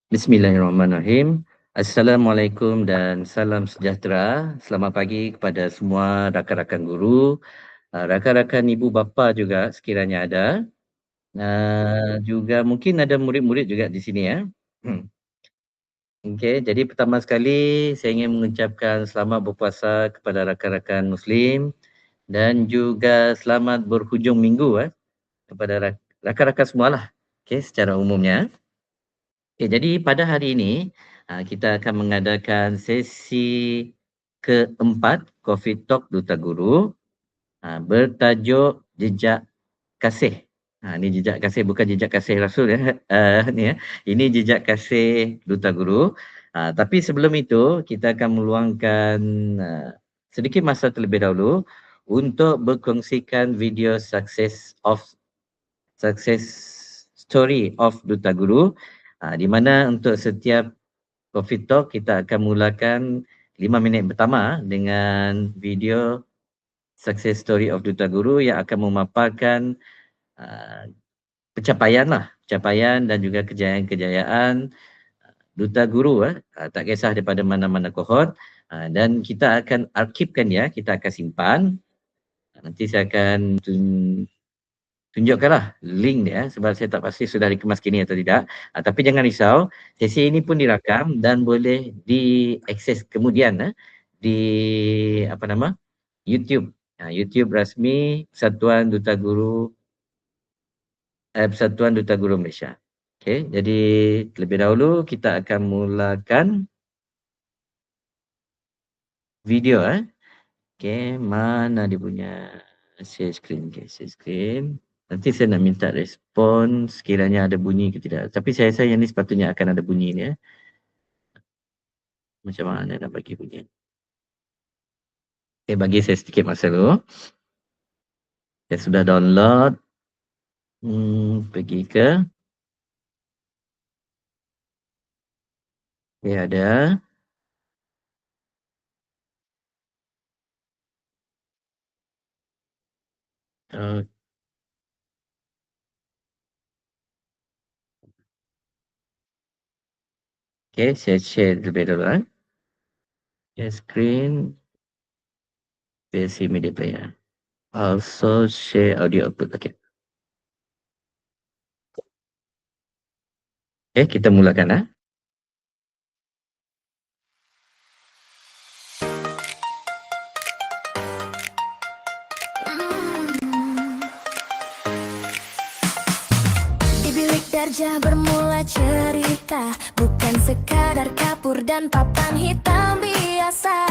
Bismillahirrahmanirrahim. Assalamualaikum dan salam sejahtera. Selamat pagi kepada semua rakan-rakan guru, rakan-rakan ibu bapa juga sekiranya ada. Juga mungkin ada murid-murid juga di sini ya. Okey, jadi pertama sekali saya ingin mengucapkan selamat berpuasa kepada rakan-rakan Muslim dan juga selamat berhujung minggu kepada rakan-rakan semualah. Okey, secara umumnya. Okay, jadi pada hari ini kita akan mengadakan sesi keempat Coffee Talk Duta Guru bertajuk Jejak Kasih. Ini jejak kasih, bukan jejak kasih Rasul ya. Ni ya. Ini jejak kasih Duta Guru. Tapi sebelum itu kita akan meluangkan sedikit masa terlebih dahulu untuk berkongsikan video success story of Duta Guru. Di mana untuk setiap Coffee Talk kita akan mulakan 5 minit pertama dengan video success story of Duta Guru yang akan memaparkan pencapaian dan juga kejayaan-kejayaan Duta Guru tak kisah daripada mana-mana kohort, dan kita akan arkibkan dia, kita akan simpan. Nanti saya akan tunjukkanlah link dia sebab saya tak pasti sudah dikemas kini atau tidak. Tapi jangan risau, sesi ini pun dirakam dan boleh diakses kemudian di YouTube. YouTube rasmi Persatuan Duta Guru Malaysia. Okey, jadi terlebih dahulu kita akan mulakan video Okey, mana dia punya share screen. Okey, share screen. Nanti saya nak minta respon sekiranya ada bunyi ke tidak. Tapi saya rasa yang ni sepatutnya akan ada bunyi ni Macam mana nak bagi bunyi? Okay, bagi saya sedikit masa dulu. Saya sudah download. Pergi ke. Okay, ada. Okay, saya share terlebih dahulu. Share screen. Versi media player. Also share audio output. Okay. Okay, kita mulakan Di bilik darjah bermula cerita, bukan sekadar kapur dan papan hitam biasa.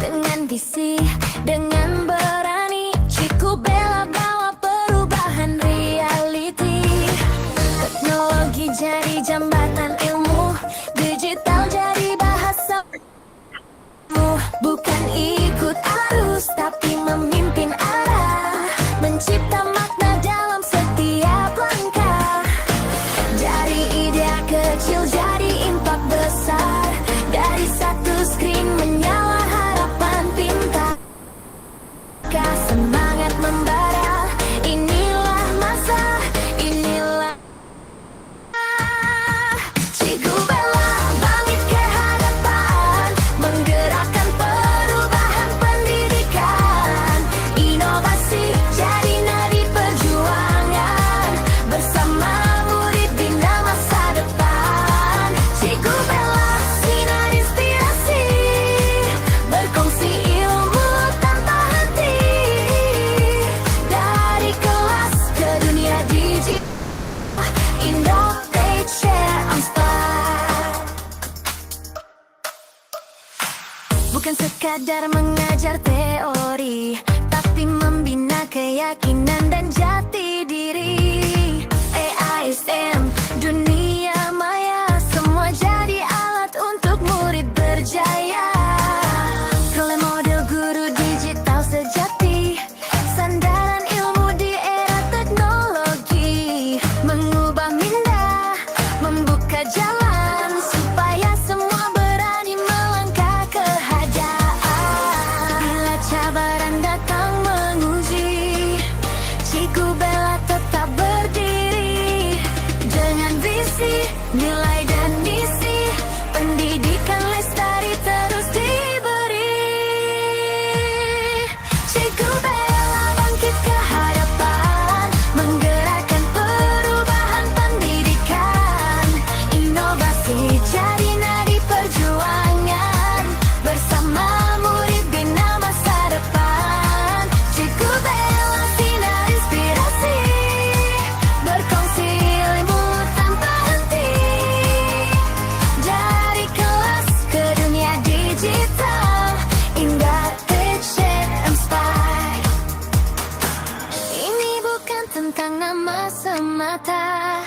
Dengan visi, dengan berani, Ciku bela bawa perubahan reality. Teknologi jadi jambatan ilmu, digital jadi bahasa. Bukan ikut arus, tapi memimpin arah, mencipta makna dalam setiap langkah. Dari ide kecil jadi impak besar, dari satu screen menyala harapan pintar. Semangat membara, inilah masa, inilah Ciku bela bangkit ke hadapan, menggerakkan perubahan pendidikan. Inovasi jadi nadi perjuangan, bersama murid bina masa depan. Ciku bela sinar inspirasi, berkongsi ilmu tanpa henti. Dari kelas ke dunia digital, innovate, share, inspire. Bukan sekadar mengajar teori, tapi membina keyakinan dan jati diri. AISM, dunia maya, semua jadi alat untuk murid berjaya. Role model guru digital sejati, sandaran ilmu di era teknologi, mengubah minda, membuka jalan supaya semua berani melangkah ke hajaan. Bila cabaran datang menguji, mata.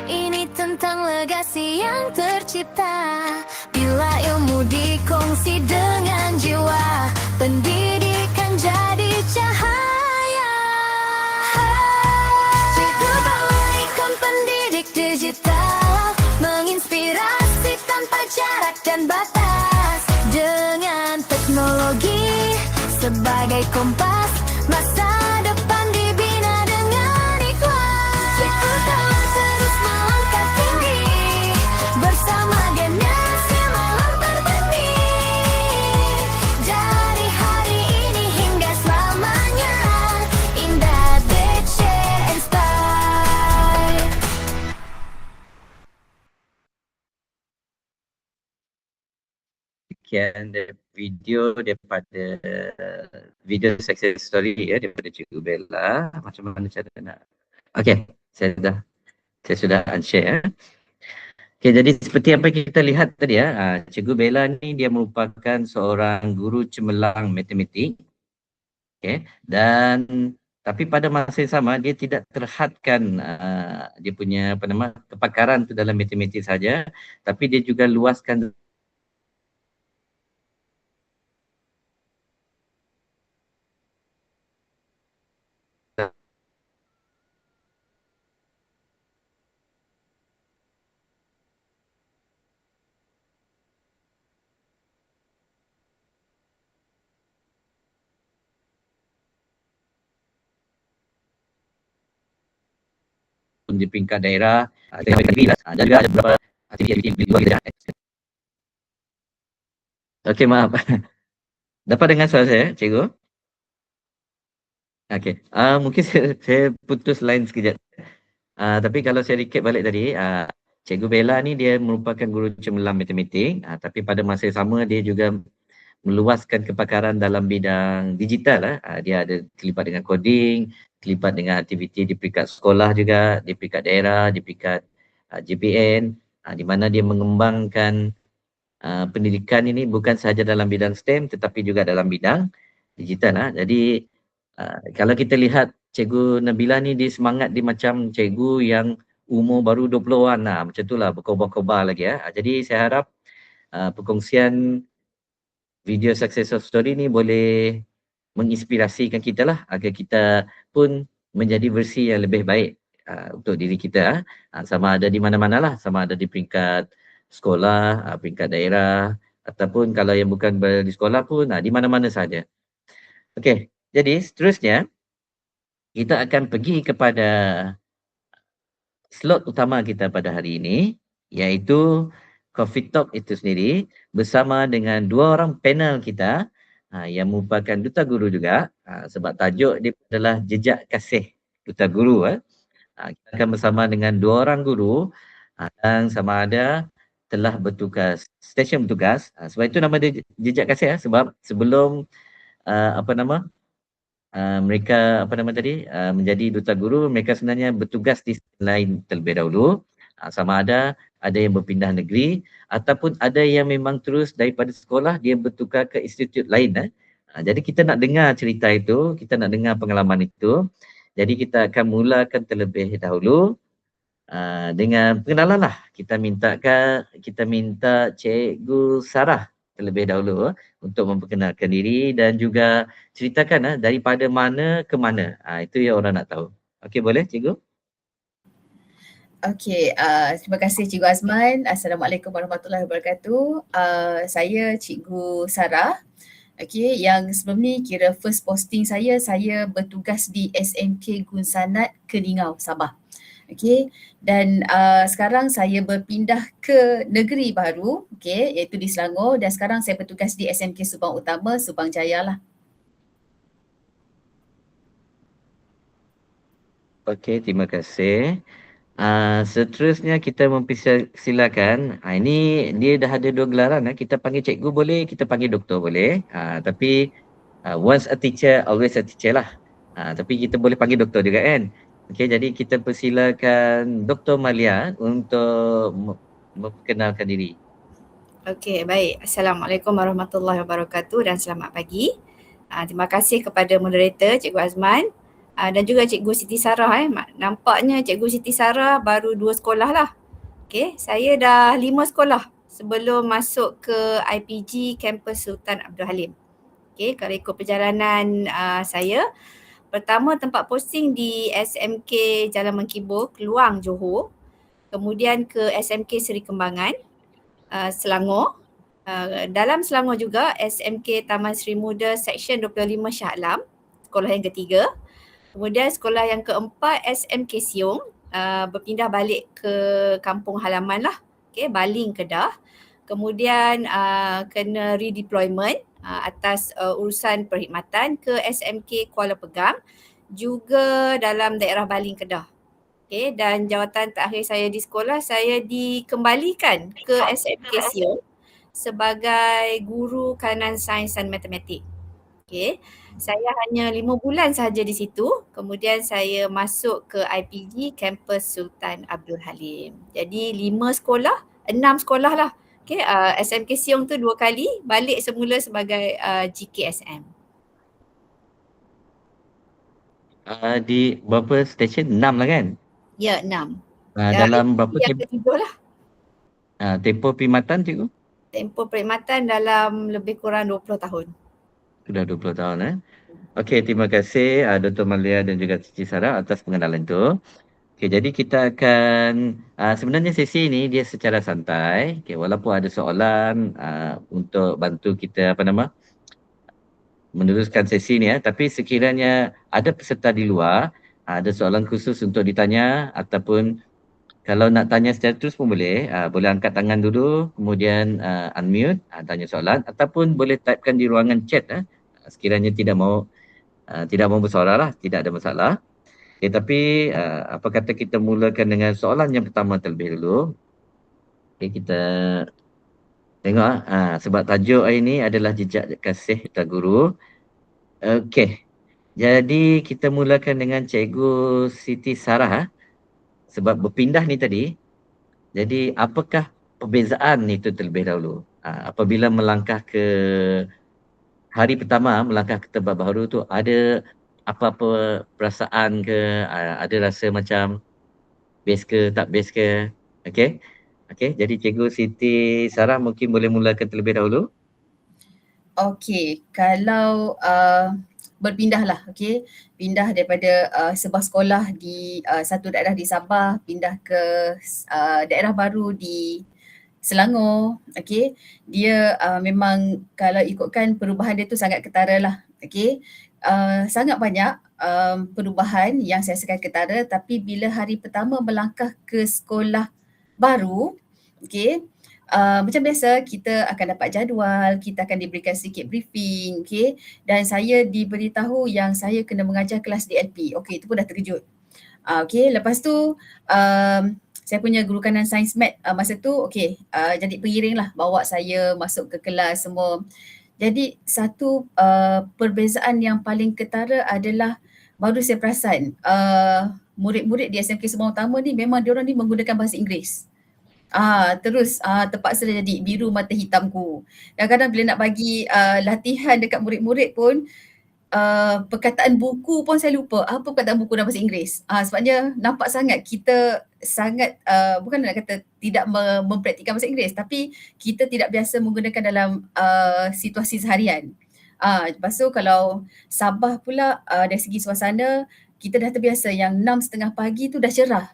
Ini tentang legasi yang tercipta. Bila ilmu dikongsi dengan jiwa, pendidikan jadi cahaya. Cikgu Bella ikon pendidik digital, menginspirasi tanpa jarak dan batas. Dengan teknologi sebagai kompas, masa depan dibina dengan ikhlas. Cikgu Bella terus melangkah tinggi, bersama generasi malam berbeni. Dari hari ini hingga selamanya, Indah DC Inspire. Sekian video daripada video success story daripada Cikgu Bella. Macam mana cara nak? Okey, saya sudah unshare. Okey, jadi seperti apa kita lihat tadi Cikgu Bella ni dia merupakan seorang guru cemerlang matematik. Okey, dan tapi pada masa yang sama dia tidak terhadkan dia punya kepakaran tu dalam matematik saja, tapi dia juga luaskan di peringkat daerah, dan juga ada beberapa aktiviti di luar kita. Okey, maaf. Dapat dengar suara saya, Cikgu? Okey, mungkin saya putus line sekejap. Tapi kalau saya recap balik tadi, Cikgu Bella ni dia merupakan guru cemerlang matematik, tapi pada masa yang sama dia juga meluaskan kepakaran dalam bidang digital. Dia ada terlibat dengan coding, terlibat dengan aktiviti di peringkat sekolah juga, di peringkat daerah, di peringkat JPN, di mana dia mengembangkan pendidikan ini bukan sahaja dalam bidang STEM tetapi juga dalam bidang digital. Jadi kalau kita lihat Cikgu Nabila ni dia semangat dia macam cikgu yang umur baru 20-an macam itulah, berkobar-kobar lagi Jadi saya harap perkongsian video success story ni boleh menginspirasikan kita lah agar kita pun menjadi versi yang lebih baik untuk diri kita sama ada di mana-mana lah, sama ada di peringkat sekolah, peringkat daerah ataupun kalau yang bukan di sekolah pun di mana-mana saja. Okey, jadi seterusnya kita akan pergi kepada slot utama kita pada hari ini, iaitu Coffee Talk itu sendiri bersama dengan dua orang panel kita yang merupakan duta guru juga, sebab tajuk dia adalah Jejak Kasih Duta Guru. Kita akan bersama dengan dua orang guru yang sama ada telah bertugas, stesen bertugas. Sebab itu nama dia Jejak Kasih sebab sebelum mereka menjadi duta guru, mereka sebenarnya bertugas di lain terlebih dahulu. Sama ada yang berpindah negeri ataupun ada yang memang terus daripada sekolah dia bertukar ke institut lain. Jadi kita nak dengar cerita itu, kita nak dengar pengalaman itu. Jadi kita akan mulakan terlebih dahulu dengan pengenalan lah. Kita minta Cikgu Sarah terlebih dahulu untuk memperkenalkan diri dan juga ceritakan daripada mana ke mana. Itu yang orang nak tahu. Okey, boleh Cikgu? Okey, terima kasih Cikgu Azman. Assalamualaikum warahmatullahi wabarakatuh. Saya Cikgu Sarah. Okey, yang sebelum ni kira first posting saya bertugas di SMK Gun Sanat Keningau, Sabah. Okey, dan sekarang saya berpindah ke negeri baru, okey, iaitu di Selangor, dan sekarang saya bertugas di SMK Subang Utama, Subang Jaya lah. Okey, terima kasih. Seterusnya kita mempersilakan, ini dia dah ada dua gelaran, kita panggil cikgu boleh, kita panggil doktor boleh, tapi once a teacher, always a teacher lah. Tapi kita boleh panggil doktor juga kan. Okey, jadi kita persilakan Dr. Malia untuk memperkenalkan diri. Okey, baik. Assalamualaikum warahmatullahi wabarakatuh dan selamat pagi. Terima kasih kepada moderator Cikgu Azman dan juga Cikgu Siti Sarah. Nampaknya Cikgu Siti Sarah baru 2 sekolah lah. Okay, saya dah 5 sekolah sebelum masuk ke IPG kampus Sultan Abdul Halim. Okay, kalau ikut perjalanan saya, pertama tempat posting di SMK Jalan Mengkibul, Keluang, Johor. Kemudian ke SMK Seri Kembangan, Selangor. Dalam Selangor juga SMK Taman Seri Muda Seksyen 25 Shah Alam, sekolah yang ketiga. Kemudian sekolah yang keempat SMK Siong, berpindah balik ke kampung halaman lah, okay, Baling, Kedah. Kemudian kena redeployment atas urusan perkhidmatan ke SMK Kuala Pegang, juga dalam daerah Baling, Kedah. Okay, dan jawatan terakhir saya di sekolah, saya dikembalikan ke SMK Siong sebagai guru kanan sains dan matematik. Okay, saya hanya 5 bulan sahaja di situ. Kemudian saya masuk ke IPG kampus Sultan Abdul Halim. Jadi 5 sekolah, 6 sekolah lah. Okay, SMK Siong tu 2 kali, balik semula sebagai GKSM. Di berapa stesen? 6 lah kan? Ya, 6. Dalam berapa yang ketujuh lah. tempoh perkhidmatan cikgu? Tempoh perkhidmatan dalam lebih kurang 20 tahun. Sudah 20 tahun Okey, terima kasih Dr. Malia dan juga Cici Sarah atas pengenalan itu. Okey, jadi kita akan sebenarnya sesi ini dia secara santai. Okey, walaupun ada soalan untuk bantu kita meneruskan sesi ni tapi sekiranya ada peserta di luar ada soalan khusus untuk ditanya ataupun kalau nak tanya secara terus pun boleh. Boleh angkat tangan dulu, kemudian unmute, tanya soalan ataupun boleh typekan di ruangan chat sekiranya tidak mau bersuara lah, tidak ada masalah. Okay, tapi apa kata kita mulakan dengan soalan yang pertama terlebih dulu. Okay, kita tengok sebab tajuk hari ini adalah jejak kasih tak guru. Okey. Jadi kita mulakan dengan Cikgu Siti Sarah sebab berpindah ni tadi. Jadi apakah perbezaan itu terlebih dahulu? Apabila melangkah ke hari pertama, melangkah ke tempat baru tu ada apa-apa perasaan ke? Ada rasa macam best ke, tak best ke? Okey. Okey, jadi Cikgu Siti Sarah mungkin boleh mulakan terlebih dahulu. Okey, kalau berpindah lah, okey. Pindah daripada sebuah sekolah di satu daerah di Sabah, pindah ke daerah baru di Selangor, okey. Dia memang kalau ikutkan perubahan dia tu sangat ketara lah, okey. Sangat banyak perubahan yang saya rasakan ketara, tapi bila hari pertama melangkah ke sekolah baru, okey, macam biasa kita akan dapat jadual, kita akan diberikan sedikit briefing, okey, dan saya diberitahu yang saya kena mengajar kelas DLP. Okey, itu pun dah terkejut. Okey, lepas tu saya punya guru kanan sains mat masa tu okey, jadi pengiring lah bawa saya masuk ke kelas semua. Jadi satu perbezaan yang paling ketara adalah baru saya perasan murid-murid di SMK Sembawang Utama ni memang diorang ni menggunakan bahasa Inggeris. Terus terpaksa dah jadi biru mata hitamku. Kadang-kadang bila nak bagi latihan dekat murid-murid pun perkataan buku pun saya lupa apa perkataan buku dalam bahasa Inggeris. Sebabnya nampak sangat kita sangat bukan nak kata tidak mempraktikkan bahasa Inggeris, tapi kita tidak biasa menggunakan dalam situasi seharian. Lepas tu kalau Sabah pula dari segi suasana kita dah terbiasa yang 6:30 pagi tu dah cerah.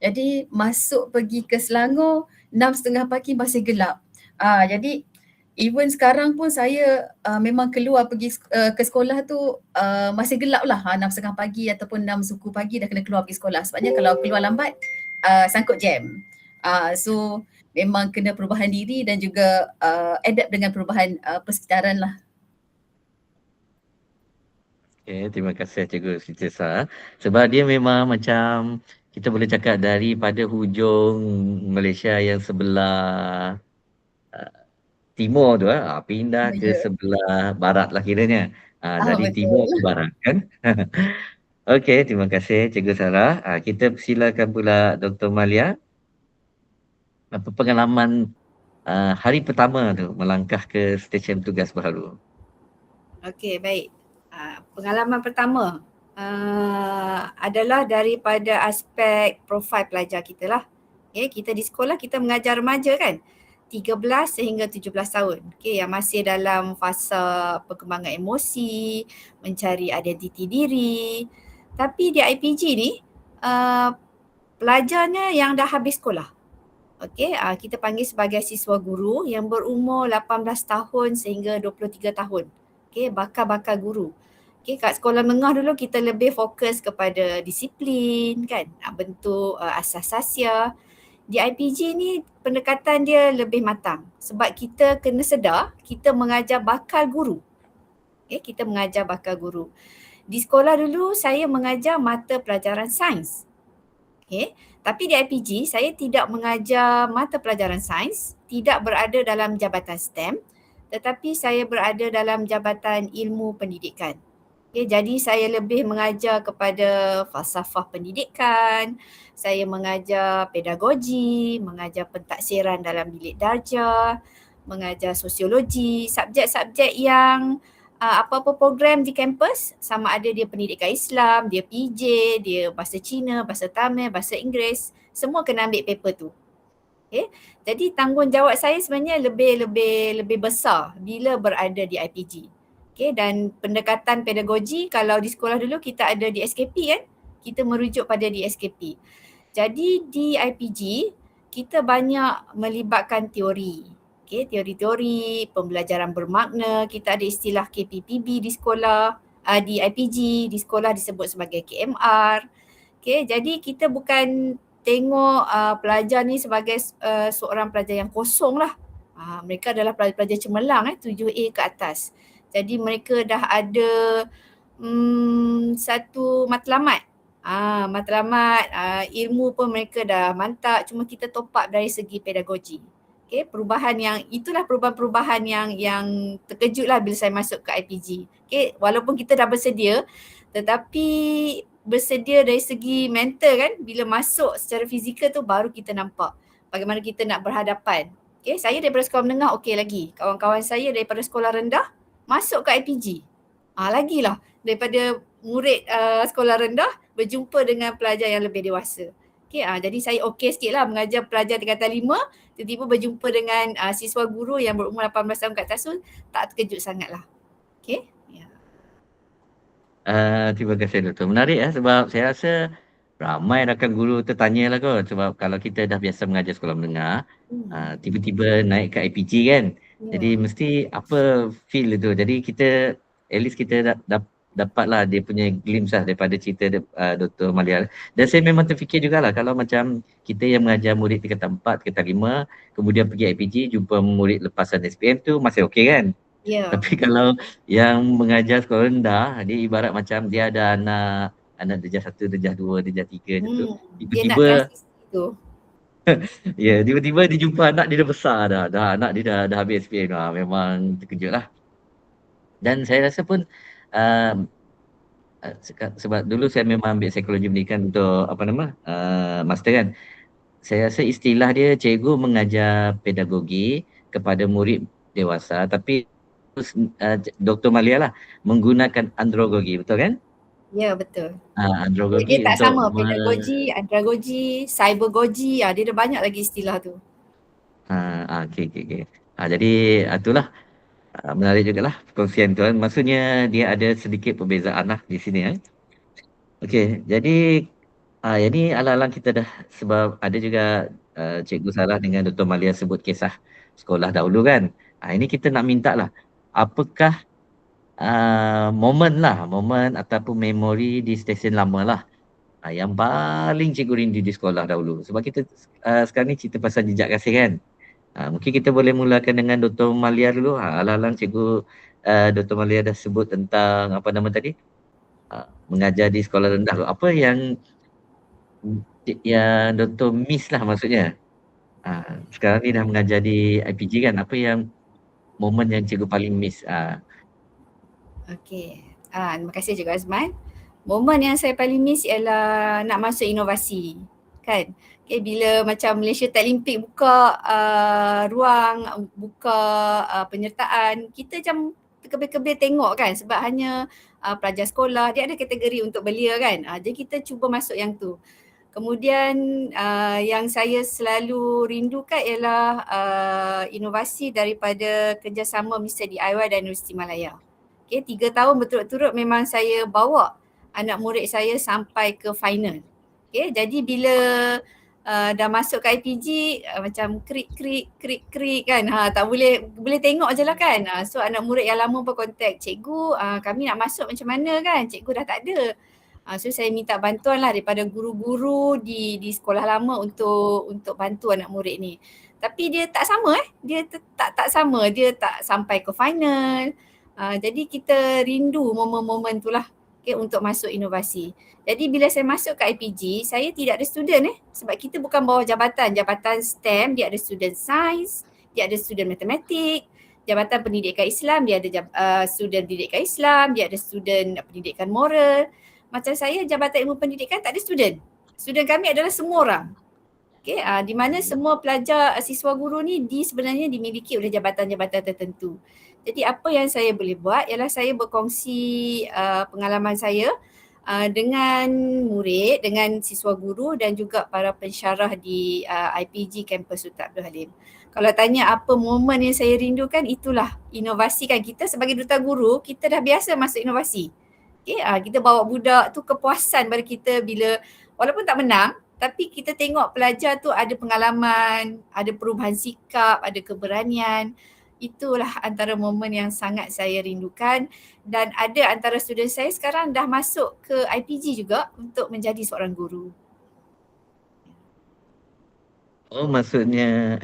Jadi masuk pergi ke Selangor 6:30 pagi masih gelap. Jadi even sekarang pun saya memang keluar pergi ke sekolah tu masih gelap lah, 6:30 pagi ataupun 6 suku pagi dah kena keluar pergi sekolah. Sebabnya kalau keluar lambat sangkut jam. So memang kena perubahan diri dan juga adapt dengan perubahan persekitaran lah. Okay, terima kasih Cikgu Siti Sarah. Sebab dia memang macam kita boleh cakap daripada hujung Malaysia yang sebelah timur tu pindah ke sebelah barat lah kiranya. Dari betul. timur ke barat kan. Okey, terima kasih Cikgu Sarah. Kita silakan pula Dr. Malia. Apa pengalaman hari pertama tu melangkah ke stesen tugas baru? Okey, baik. Pengalaman pertama adalah daripada aspek profil pelajar kita lah. Kita di sekolah kita mengajar remaja kan, 13 sehingga 17 tahun. Yang masih dalam fasa perkembangan emosi, mencari identiti diri. Tapi di IPG ni, pelajarnya yang dah habis sekolah. Kita panggil sebagai siswa guru yang berumur 18 tahun sehingga 23 tahun. Bakal guru. Kat sekolah menengah dulu kita lebih fokus kepada disiplin kan, bentuk asas sasia. Di IPG ni pendekatan dia lebih matang sebab kita kena sedar kita mengajar bakal guru. Kita mengajar bakal guru. Di sekolah dulu saya mengajar mata pelajaran sains. Tapi di IPG saya tidak mengajar mata pelajaran sains, tidak berada dalam jabatan STEM, tetapi saya berada dalam jabatan ilmu pendidikan. Jadi saya lebih mengajar kepada falsafah pendidikan, saya mengajar pedagogi, mengajar pentaksiran dalam bilik darjah, mengajar sosiologi, subjek-subjek yang apa-apa program di kampus, sama ada dia pendidikan Islam, dia PJ, dia bahasa Cina, bahasa Tamil, bahasa Inggeris, semua kena ambil paper tu. Jadi tanggungjawab saya sebenarnya lebih besar bila berada di IPG. Dan pendekatan pedagogi, kalau di sekolah dulu kita ada di SKP kan, kita merujuk pada di SKP. Jadi di IPG kita banyak melibatkan teori. Teori-teori, pembelajaran bermakna, kita ada istilah KPPB di sekolah, di IPG, di sekolah disebut sebagai KMR. Jadi kita bukan tengok pelajar ni sebagai seorang pelajar yang kosong lah. Mereka adalah pelajar cemerlang 7A ke atas. Jadi mereka dah ada satu matlamat. Matlamat, ilmu pun mereka dah mantap, cuma kita top up dari segi pedagogi. Perubahan yang, itulah perubahan-perubahan yang terkejut lah bila saya masuk ke IPG. Walaupun kita dah bersedia, tetapi bersedia dari segi mental kan, bila masuk secara fizikal tu baru kita nampak bagaimana kita nak berhadapan. Saya daripada sekolah menengah okey lagi. Kawan-kawan saya daripada sekolah rendah masuk ke IPG. Lagilah daripada murid sekolah rendah berjumpa dengan pelajar yang lebih dewasa. Jadi saya okey sikit lah mengajar pelajar tingkatan 5, tiba-tiba berjumpa dengan siswa guru yang berumur 18 tahun ke atas tu, tak terkejut sangat lah. Terima kasih Dr. Menarik sebab saya rasa ramai rakan guru tertanya lah kot, sebab kalau kita dah biasa mengajar sekolah menengah, tiba-tiba naik ke IPG kan. Jadi mesti apa feel itu. Jadi kita at least kita dapatlah dia punya glimpse lah daripada cerita Dr. Malia. Dan saya memang terfikir jugalah kalau macam kita yang mengajar murid tingkatan 4, tingkatan 5, kemudian pergi IPG jumpa murid lepasan SPM tu masih okey kan. Tapi kalau yang mengajar sekolah rendah, dia ibarat macam dia ada anak darjah 1, darjah 2, darjah 3 gitu. Tiba-tiba tiba-tiba dia jumpa anak dia dah besar dah anak dia dah habis SPM. Memang terkejut lah. Dan saya rasa pun sebab dulu saya memang ambil psikologi pendidikan untuk master kan. Saya rasa istilah dia cikgu mengajar pedagogi kepada murid dewasa, tapi Dr. Malia lah menggunakan andragogi, betul kan? Ya, betul. Andragogi dia tak untuk sama, pedagogi, andragogi, cybergogi, dia ada banyak lagi istilah tu. Okey. Jadi itulah menarik jugalah perkongsian tu. Maksudnya dia ada sedikit perbezaan lah di sini. Okey, jadi yang ni alang-alang kita dah, sebab ada juga Cikgu Sarah dengan Dr. Malia sebut kisah sekolah dahulu kan. Ini kita nak minta lah, apakah momen ataupun memori di stesen lama lah yang paling cikgu rindu di sekolah dahulu. Sebab kita sekarang ni cerita pasal jejak kasih kan. Mungkin kita boleh mulakan dengan Dr. Malia dulu. Alang-alang cikgu Dr. Malia dah sebut tentang mengajar di sekolah rendah tu. Apa yang Dr. miss lah maksudnya. Sekarang ni dah mengajar di IPG kan. Apa yang momen yang cikgu paling miss? Okey. Terima kasih Cikgu Azman. Momen yang saya paling miss ialah nak masuk inovasi. Kan? Bila macam Malaysia Paralimpik buka ruang, buka penyertaan, kita macam terkebir-kebir tengok kan, sebab hanya pelajar sekolah, dia ada kategori untuk belia kan. Jadi kita cuba masuk yang tu. Kemudian yang saya selalu rindukan ialah inovasi daripada kerjasama Mr. DIY dan Universiti Malaya. Okay, 3 tahun berturut-turut memang saya bawa anak murid saya sampai ke final. Okay, jadi bila dah masuk ke IPG macam krik kan, tak boleh tengok je lah kan. So anak murid yang lama pun kontak, cikgu kami nak masuk macam mana kan, cikgu dah tak ada. So saya minta bantuan lah daripada guru-guru di sekolah lama untuk bantu anak murid ni. Tapi dia tak sama dia tak sama, dia tak sampai ke final. Jadi kita rindu momen-momen tu lah untuk masuk inovasi. Jadi bila saya masuk ke IPG, saya tidak ada student sebab kita bukan bawah jabatan STEM, dia ada student science, dia ada student matematik, jabatan pendidikan Islam, dia ada student pendidikan Islam, dia ada student pendidikan moral. Macam saya jabatan ilmu pendidikan tak ada student. Student kami adalah semua orang. Okay, di mana semua pelajar siswa guru ni sebenarnya dimiliki oleh jabatan-jabatan tertentu. Jadi apa yang saya boleh buat ialah saya berkongsi pengalaman saya dengan murid, dengan siswa guru dan juga para pensyarah di IPG Kampus Sultan Abdul Halim. Kalau tanya apa momen yang saya rindukan, itulah inovasi kan. Kita sebagai duta guru, kita dah biasa masuk inovasi. Okay, kita bawa budak tu kepuasan pada kita bila walaupun tak menang tapi kita tengok pelajar tu ada pengalaman, ada perubahan sikap, ada keberanian. Itulah antara momen yang sangat saya rindukan dan ada antara student saya sekarang dah masuk ke IPG juga untuk menjadi seorang guru. Oh, maksudnya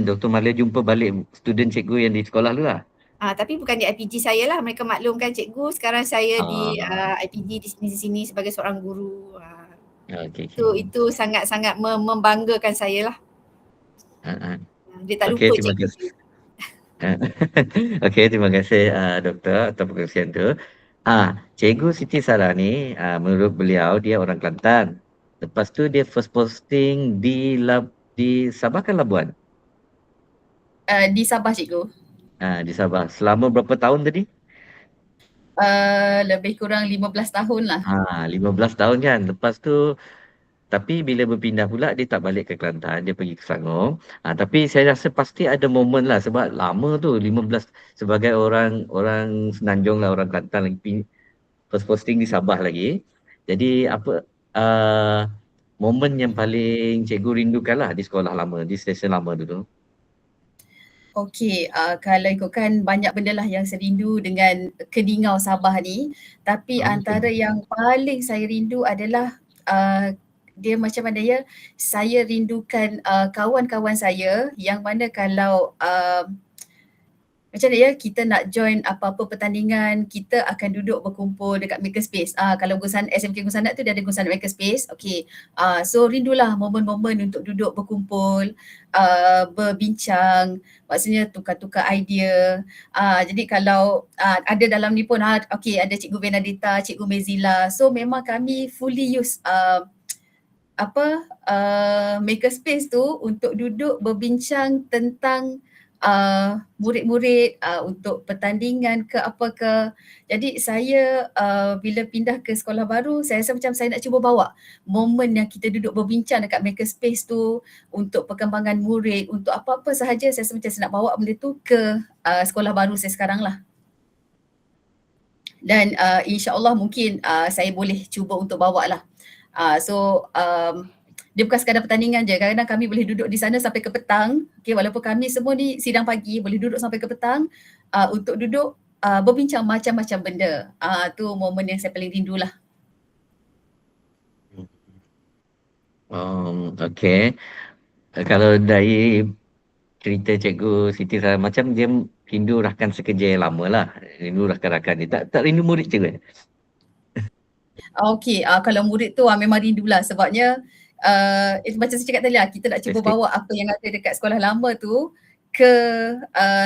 Dr. Malia jumpa balik student cikgu yang di sekolah tu lah. Tapi bukan di IPG saya lah, mereka maklumkan cikgu, sekarang saya di IPG di sini sebagai seorang guru. Okay. Itu sangat-sangat membanggakan saya lah. Dia tak lupa cikgu. Okey, terima kasih doktor atas perkongsian tu. Cikgu Siti Sarah ni menurut beliau dia orang Kelantan. Lepas tu dia first posting di Sabah kan Labuan? Di Sabah cikgu. Di Sabah. Selama berapa tahun tadi? Lebih kurang 15 tahun lah. 15 tahun kan. Lepas tu tapi bila berpindah pula dia tak balik ke Kelantan, dia pergi ke Selangor. Tapi saya rasa pasti ada momen lah sebab lama tu 15 sebagai orang Semenanjung lah, orang Kelantan lagi first posting di Sabah lagi. Jadi apa momen yang paling cikgu rindukan lah di sekolah lama, di stesen lama dulu? Okey, kalau ikutkan banyak benda lah yang saya rindu dengan Kedingau Sabah ni. Tapi antara yang paling saya rindu adalah dia macam mana ya, saya rindukan kawan-kawan saya yang mana kalau macam mana ya, kita nak join apa-apa pertandingan, kita akan duduk berkumpul dekat makerspace. Kalau SMK Gusanat tu dia ada Gusanat makerspace. Okey. So rindulah momen-momen untuk duduk berkumpul, berbincang, maksudnya tukar-tukar idea. Jadi kalau ada dalam ni pun okey, ada Cikgu Benedita, Cikgu Mezila. So memang kami fully use makerspace tu untuk duduk berbincang tentang murid-murid untuk pertandingan ke apa ke. Jadi saya bila pindah ke sekolah baru, saya rasa macam saya nak cuba bawa momen yang kita duduk berbincang dekat makerspace tu untuk perkembangan murid, untuk apa-apa sahaja. Saya rasa macam saya nak bawa benda tu ke sekolah baru saya sekarang lah. Dan insya-Allah mungkin saya boleh cuba untuk bawa lah. Dia bukan sekadar pertandingan je, kadang-kadang kami boleh duduk di sana sampai ke petang. Okay, walaupun kami semua ni sidang pagi, boleh duduk sampai ke petang untuk duduk berbincang macam-macam benda. Tu momen yang saya paling rindu lah. Okay. Kalau dari cerita Cikgu Siti Sarah, macam dia rindu rakan sekerja yang lama lah. Rindu rakan-rakan ni. Tak rindu murid cikgu? Okay, kalau murid tu memang rindulah sebabnya macam saya cakap tadi lah, kita nak cuba bawa apa yang ada dekat sekolah lama tu ke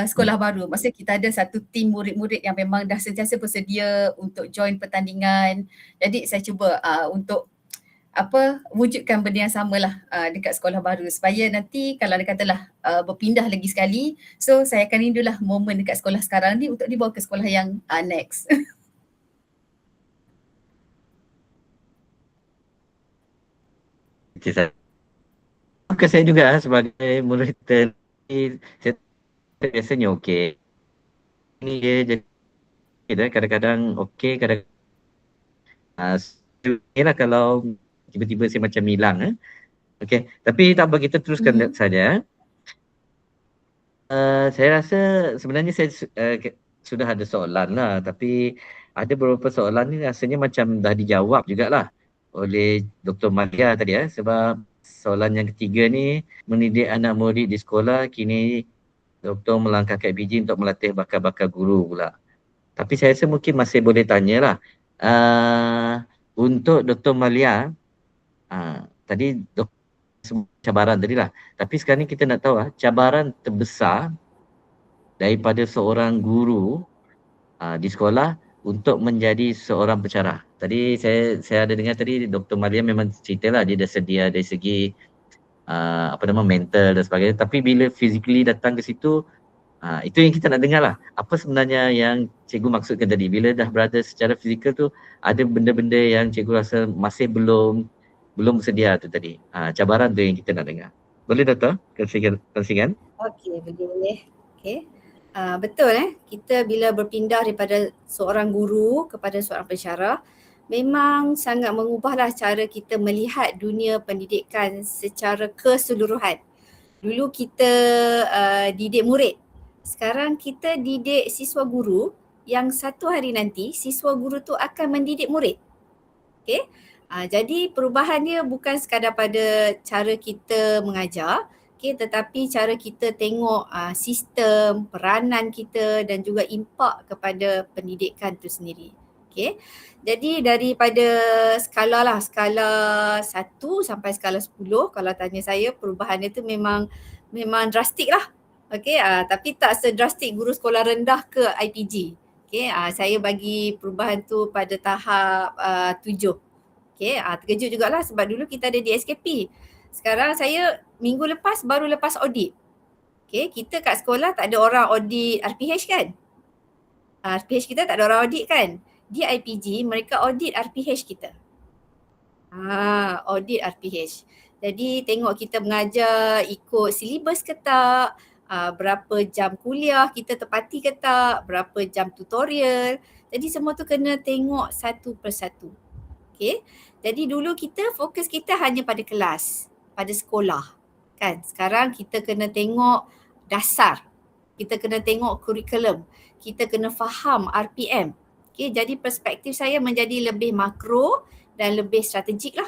sekolah baru. Maksudnya kita ada satu tim murid-murid yang memang dah sentiasa bersedia untuk join pertandingan. Jadi saya cuba untuk wujudkan benda yang samalah dekat sekolah baru supaya nanti kalau dia katalah berpindah lagi sekali, so saya akan rindulah momen dekat sekolah sekarang ni untuk dibawa ke sekolah yang next. Bukan saya juga sebagai moderator ni, saya biasanya okey. Ni dia jadi kadang-kadang okey, kadang-kadang lah kalau tiba-tiba saya macam hilang. Okey, tapi tak apa, kita teruskan saja. Saya rasa sebenarnya saya sudah ada soalan lah, tapi ada beberapa soalan ni rasanya macam dah dijawab jugalah oleh Dr. Malia tadi sebab soalan yang ketiga ni, mendidik anak murid di sekolah, kini Dr. melangkah ke IPG untuk melatih bakal-bakal guru pula. Tapi saya rasa mungkin masih boleh tanyalah. Untuk Dr. Malia, tadi cabaran tadi lah. Tapi sekarang ni kita nak tahu cabaran terbesar daripada seorang guru di sekolah untuk menjadi seorang pensyarah. Tadi saya ada dengar tadi Dr. Malia memang ceritalah dia dah sedia dari segi mental dan sebagainya. Tapi bila physically datang ke situ, itu yang kita nak dengar lah. Apa sebenarnya yang cikgu maksudkan tadi? Bila dah berada secara fizikal tu, ada benda-benda yang cikgu rasa masih belum bersedia tu tadi. Cabaran tu yang kita nak dengar. Boleh Doktor kongsikan? Okey, boleh. Okey. Betul kita bila berpindah daripada seorang guru kepada seorang pensyarah, memang sangat mengubahlah cara kita melihat dunia pendidikan secara keseluruhan. Dulu kita didik murid, sekarang kita didik siswa guru yang satu hari nanti siswa guru tu akan mendidik murid. Okey. Jadi perubahan dia bukan sekadar pada cara kita mengajar, tetapi cara kita tengok sistem, peranan kita dan juga impak kepada pendidikan tu sendiri. Okay. Jadi daripada skala 1 sampai skala 10, kalau tanya saya perubahan dia tu memang drastik lah. Okay. Tapi tak sedrastik guru sekolah rendah ke IPG. Okay. Saya bagi perubahan tu pada tahap 7. Okay. Terkejut jugalah sebab dulu kita ada di SKP. Sekarang saya minggu lepas baru lepas audit. Okay, kita kat sekolah tak ada orang audit RPH kan? RPH kita tak ada orang audit kan? Di IPG mereka audit RPH kita. Audit RPH. Jadi tengok kita mengajar ikut silibus ke tak, berapa jam kuliah kita tepati ke tak, berapa jam tutorial. Jadi semua tu kena tengok satu persatu. Okay. Jadi dulu kita fokus kita hanya pada kelas, pada sekolah kan. Sekarang kita kena tengok dasar, kita kena tengok kurikulum, kita kena faham RPM. Okay, jadi perspektif saya menjadi lebih makro dan lebih strategik lah.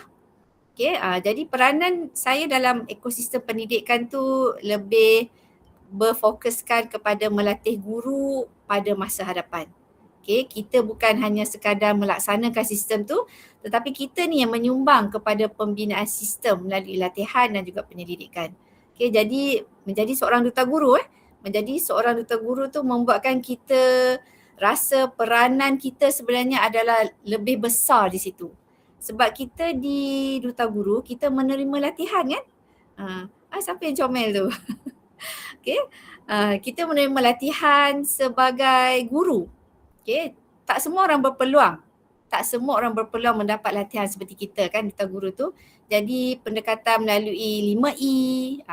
Okay, jadi peranan saya dalam ekosistem pendidikan tu lebih berfokuskan kepada melatih guru pada masa hadapan. Okay, kita bukan hanya sekadar melaksanakan sistem tu, tetapi kita ni yang menyumbang kepada pembinaan sistem melalui latihan dan juga penyelidikan. Okay, jadi menjadi seorang duta guru tu membuatkan kita rasa peranan kita sebenarnya adalah lebih besar di situ. Sebab kita di duta guru, kita menerima latihan kan? Siapa yang comel tu? Okay, kita menerima latihan sebagai guru. Okay, tak semua orang berpeluang. Tak semua orang berpeluang mendapat latihan seperti kita kan, duta guru tu. Jadi pendekatan melalui 5E,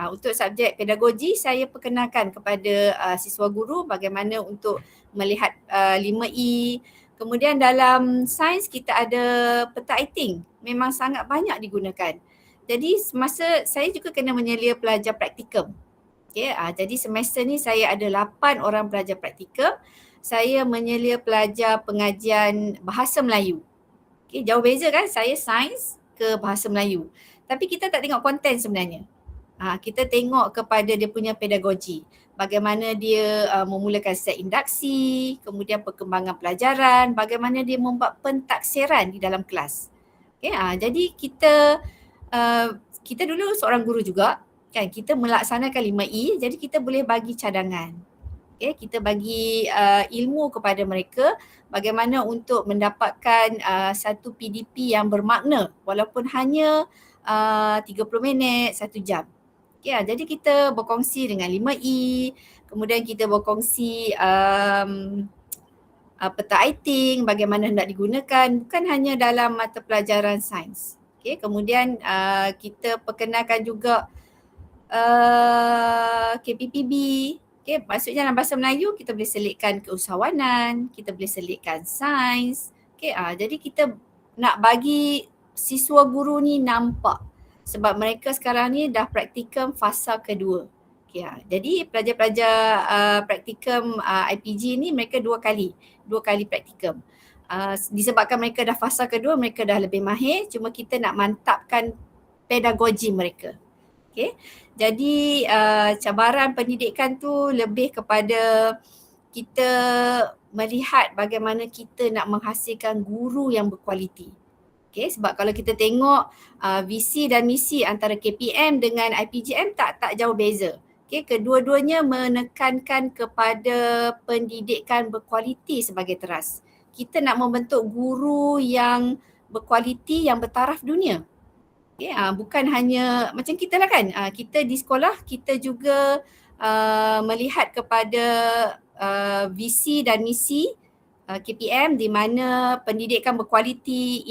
untuk subjek pedagogi saya perkenalkan kepada siswa guru bagaimana untuk melihat 5E. Kemudian dalam sains kita ada peta Eyting, memang sangat banyak digunakan. Jadi semasa saya juga kena menyelia pelajar praktikum. Okay, jadi semester ni saya ada 8 orang pelajar praktikum. Saya menyelia pelajar pengajian bahasa Melayu. Okay, jauh beza kan saya sains ke bahasa Melayu. Tapi kita tak tengok konten sebenarnya. Kita tengok kepada dia punya pedagogi. Bagaimana dia memulakan set induksi, kemudian perkembangan pelajaran, bagaimana dia membuat pentaksiran di dalam kelas. Okay, jadi kita dulu seorang guru juga, kan, kita melaksanakan 5E, jadi kita boleh bagi cadangan. Okay, kita bagi ilmu kepada mereka bagaimana untuk mendapatkan satu PDP yang bermakna walaupun hanya 30 minit, 1 jam. Okay, jadi kita berkongsi dengan 5E, kemudian kita berkongsi peta Eyting, bagaimana hendak digunakan bukan hanya dalam mata pelajaran sains. Okay, kemudian kita perkenalkan juga KPPB. Okay, maksudnya dalam bahasa Melayu kita boleh selitkan keusahawanan, kita boleh selitkan sains. Okay, jadi kita nak bagi siswa guru ni nampak sebab mereka sekarang ni dah praktikum fasa kedua. Okay, jadi pelajar-pelajar praktikum IPG ni mereka dua kali praktikum. Disebabkan mereka dah fasa kedua, mereka dah lebih mahir, cuma kita nak mantapkan pedagogi mereka. Okay. Jadi cabaran pendidikan tu lebih kepada kita melihat bagaimana kita nak menghasilkan guru yang berkualiti. Okay, sebab kalau kita tengok visi dan misi antara KPM dengan IPGM tak jauh beza. Okay, kedua-duanya menekankan kepada pendidikan berkualiti sebagai teras. Kita nak membentuk guru yang berkualiti, yang bertaraf dunia. Okay, bukan hanya macam kita lah kan, kita di sekolah kita juga melihat kepada visi dan misi KPM di mana pendidikan berkualiti,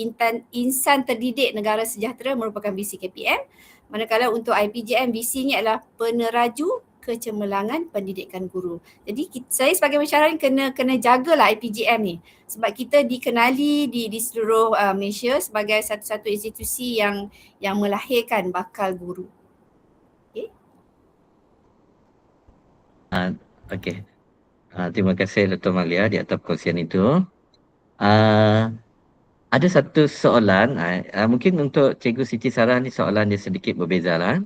insan terdidik negara sejahtera merupakan visi KPM. Manakala untuk IPGM visinya adalah peneraju kecemerlangan pendidikan guru. Jadi saya sebagai masyarakat kena jagalah IPGM ni sebab kita dikenali di seluruh Malaysia sebagai satu-satu institusi yang melahirkan bakal guru. Okay. Okey. Terima kasih Dr. Malia di atas perkongsian itu. Ada satu soalan, mungkin untuk Cikgu Siti Sarah ni soalan dia sedikit berbeza lah.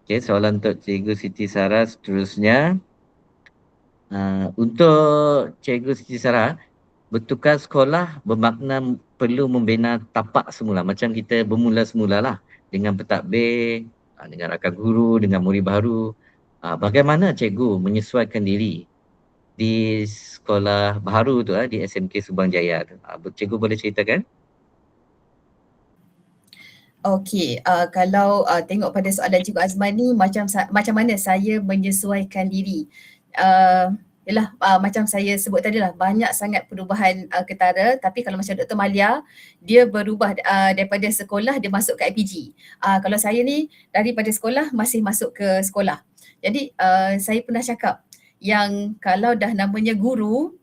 Okay, soalan untuk Cikgu Siti Sarah seterusnya. Untuk Cikgu Siti Sarah, bertukar sekolah bermakna perlu membina tapak semula. Macam kita bermula semula lah dengan pentadbir, dengan rakan guru, dengan murid baru. Bagaimana cikgu menyesuaikan diri di sekolah baru tu, di SMK Subang Jaya tu? Cikgu boleh ceritakan? Okey, kalau tengok pada soalan Cikgu Azman ni macam mana saya menyesuaikan diri. Macam saya sebut tadi lah, banyak sangat perubahan ketara, tapi kalau macam Dr. Malia, dia berubah daripada sekolah dia masuk ke IPG. Kalau saya ni daripada sekolah masih masuk ke sekolah. Jadi saya pernah cakap yang kalau dah namanya guru,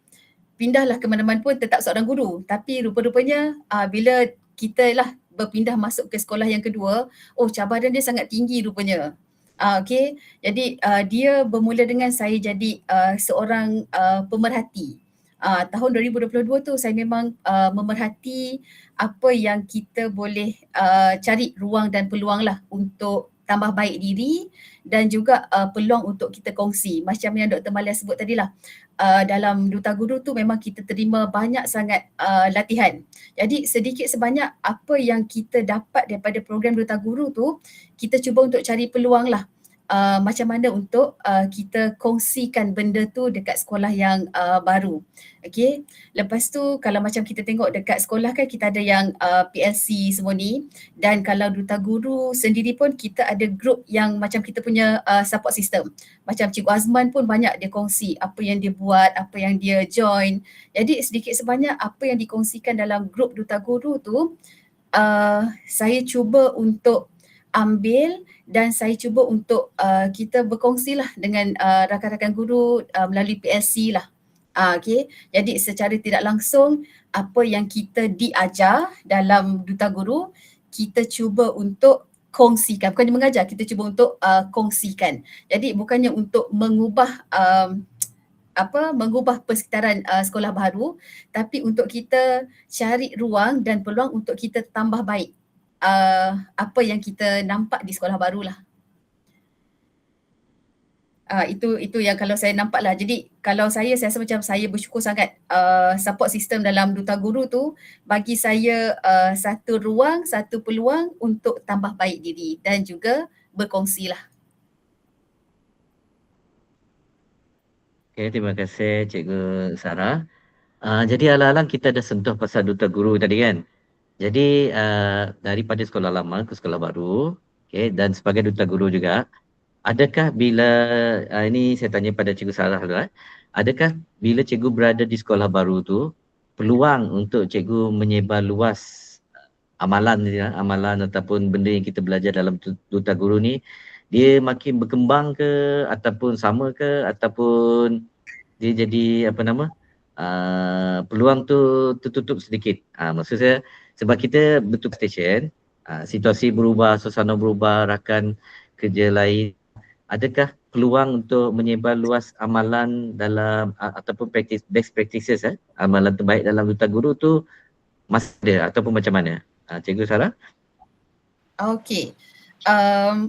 pindahlah ke mana-mana pun tetap seorang guru. Tapi rupa-rupanya bila kita lah berpindah masuk ke sekolah yang kedua, cabaran dia sangat tinggi rupanya. Okay, jadi dia bermula dengan saya jadi seorang pemerhati. Tahun 2022 tu saya memang memerhati apa yang kita boleh cari ruang dan peluang lah untuk tambah baik diri dan juga peluang untuk kita kongsi. Macam yang Dr. Malia sebut tadi lah, dalam Duta Guru tu memang kita terima banyak sangat latihan. Jadi sedikit sebanyak apa yang kita dapat daripada program Duta Guru tu, kita cuba untuk cari peluang lah. Macam mana untuk kita kongsikan benda tu dekat sekolah yang baru. Okay. Lepas tu kalau macam kita tengok dekat sekolah kan kita ada yang PLC semua ni, dan kalau Duta Guru sendiri pun kita ada group yang macam kita punya support system. Macam Cikgu Azman pun banyak dia kongsi apa yang dia buat, apa yang dia join. Jadi sedikit sebanyak apa yang dikongsikan dalam group Duta Guru tu, saya cuba untuk ambil dan saya cuba untuk kita berkongsilah dengan rakan-rakan guru melalui PLC lah. Okay. Jadi secara tidak langsung apa yang kita diajar dalam Duta Guru, kita cuba untuk kongsikan. Bukannya mengajar, kita cuba untuk kongsikan. Jadi bukannya untuk mengubah persekitaran sekolah baru, tapi untuk kita cari ruang dan peluang untuk kita tambah baik apa yang kita nampak di sekolah baru lah. Itu yang kalau saya nampak lah. Jadi kalau saya rasa macam saya bersyukur sangat support system dalam Duta Guru tu bagi saya satu ruang, satu peluang untuk tambah baik diri dan juga berkongsi lah. Okay, terima kasih Cikgu Sarah. Jadi alang-alang kita dah sentuh pasal Duta Guru tadi kan. Jadi daripada sekolah lama ke sekolah baru, okay, dan sebagai Duta Guru juga, adakah bila, ini saya tanya pada Cikgu Sarah dulu, adakah bila cikgu berada di sekolah baru tu, peluang untuk cikgu menyebar luas amalan ataupun benda yang kita belajar dalam duta guru ni, dia makin berkembang ke ataupun sama ke, ataupun dia jadi peluang tu tertutup sedikit. Maksud saya sebab kita betul station, situasi berubah, suasana berubah, rakan kerja lain, adakah peluang untuk menyebar luas amalan dalam ataupun best practices amalan terbaik dalam duta guru tu masih ada ataupun macam mana? Cikgu Sarah? Okey.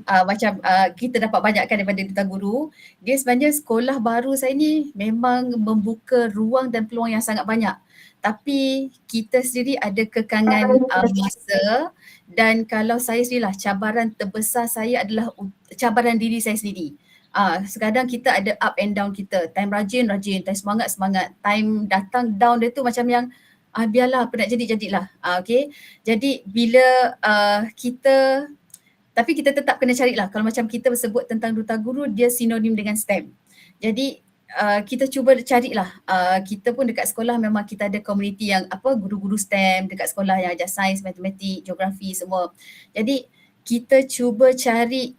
Macam kita dapat banyakkan daripada duta guru, dia sebenarnya sekolah baru saya ni memang membuka ruang dan peluang yang sangat banyak. Tapi kita sendiri ada kekangan masa, dan kalau saya sendirilah, cabaran terbesar saya adalah cabaran diri saya sendiri. Sekadang kita ada up and down kita, time rajin, time semangat, time datang down dia tu macam yang biarlah apa nak jadi jadilah. Okay. Jadi bila tapi kita tetap kena carilah, kalau macam kita sebut tentang duta guru, dia sinonim dengan STEM. Jadi kita cuba carilah, kita pun dekat sekolah memang kita ada komuniti yang guru-guru STEM dekat sekolah yang ajar sains, matematik, geografi semua. Jadi kita cuba cari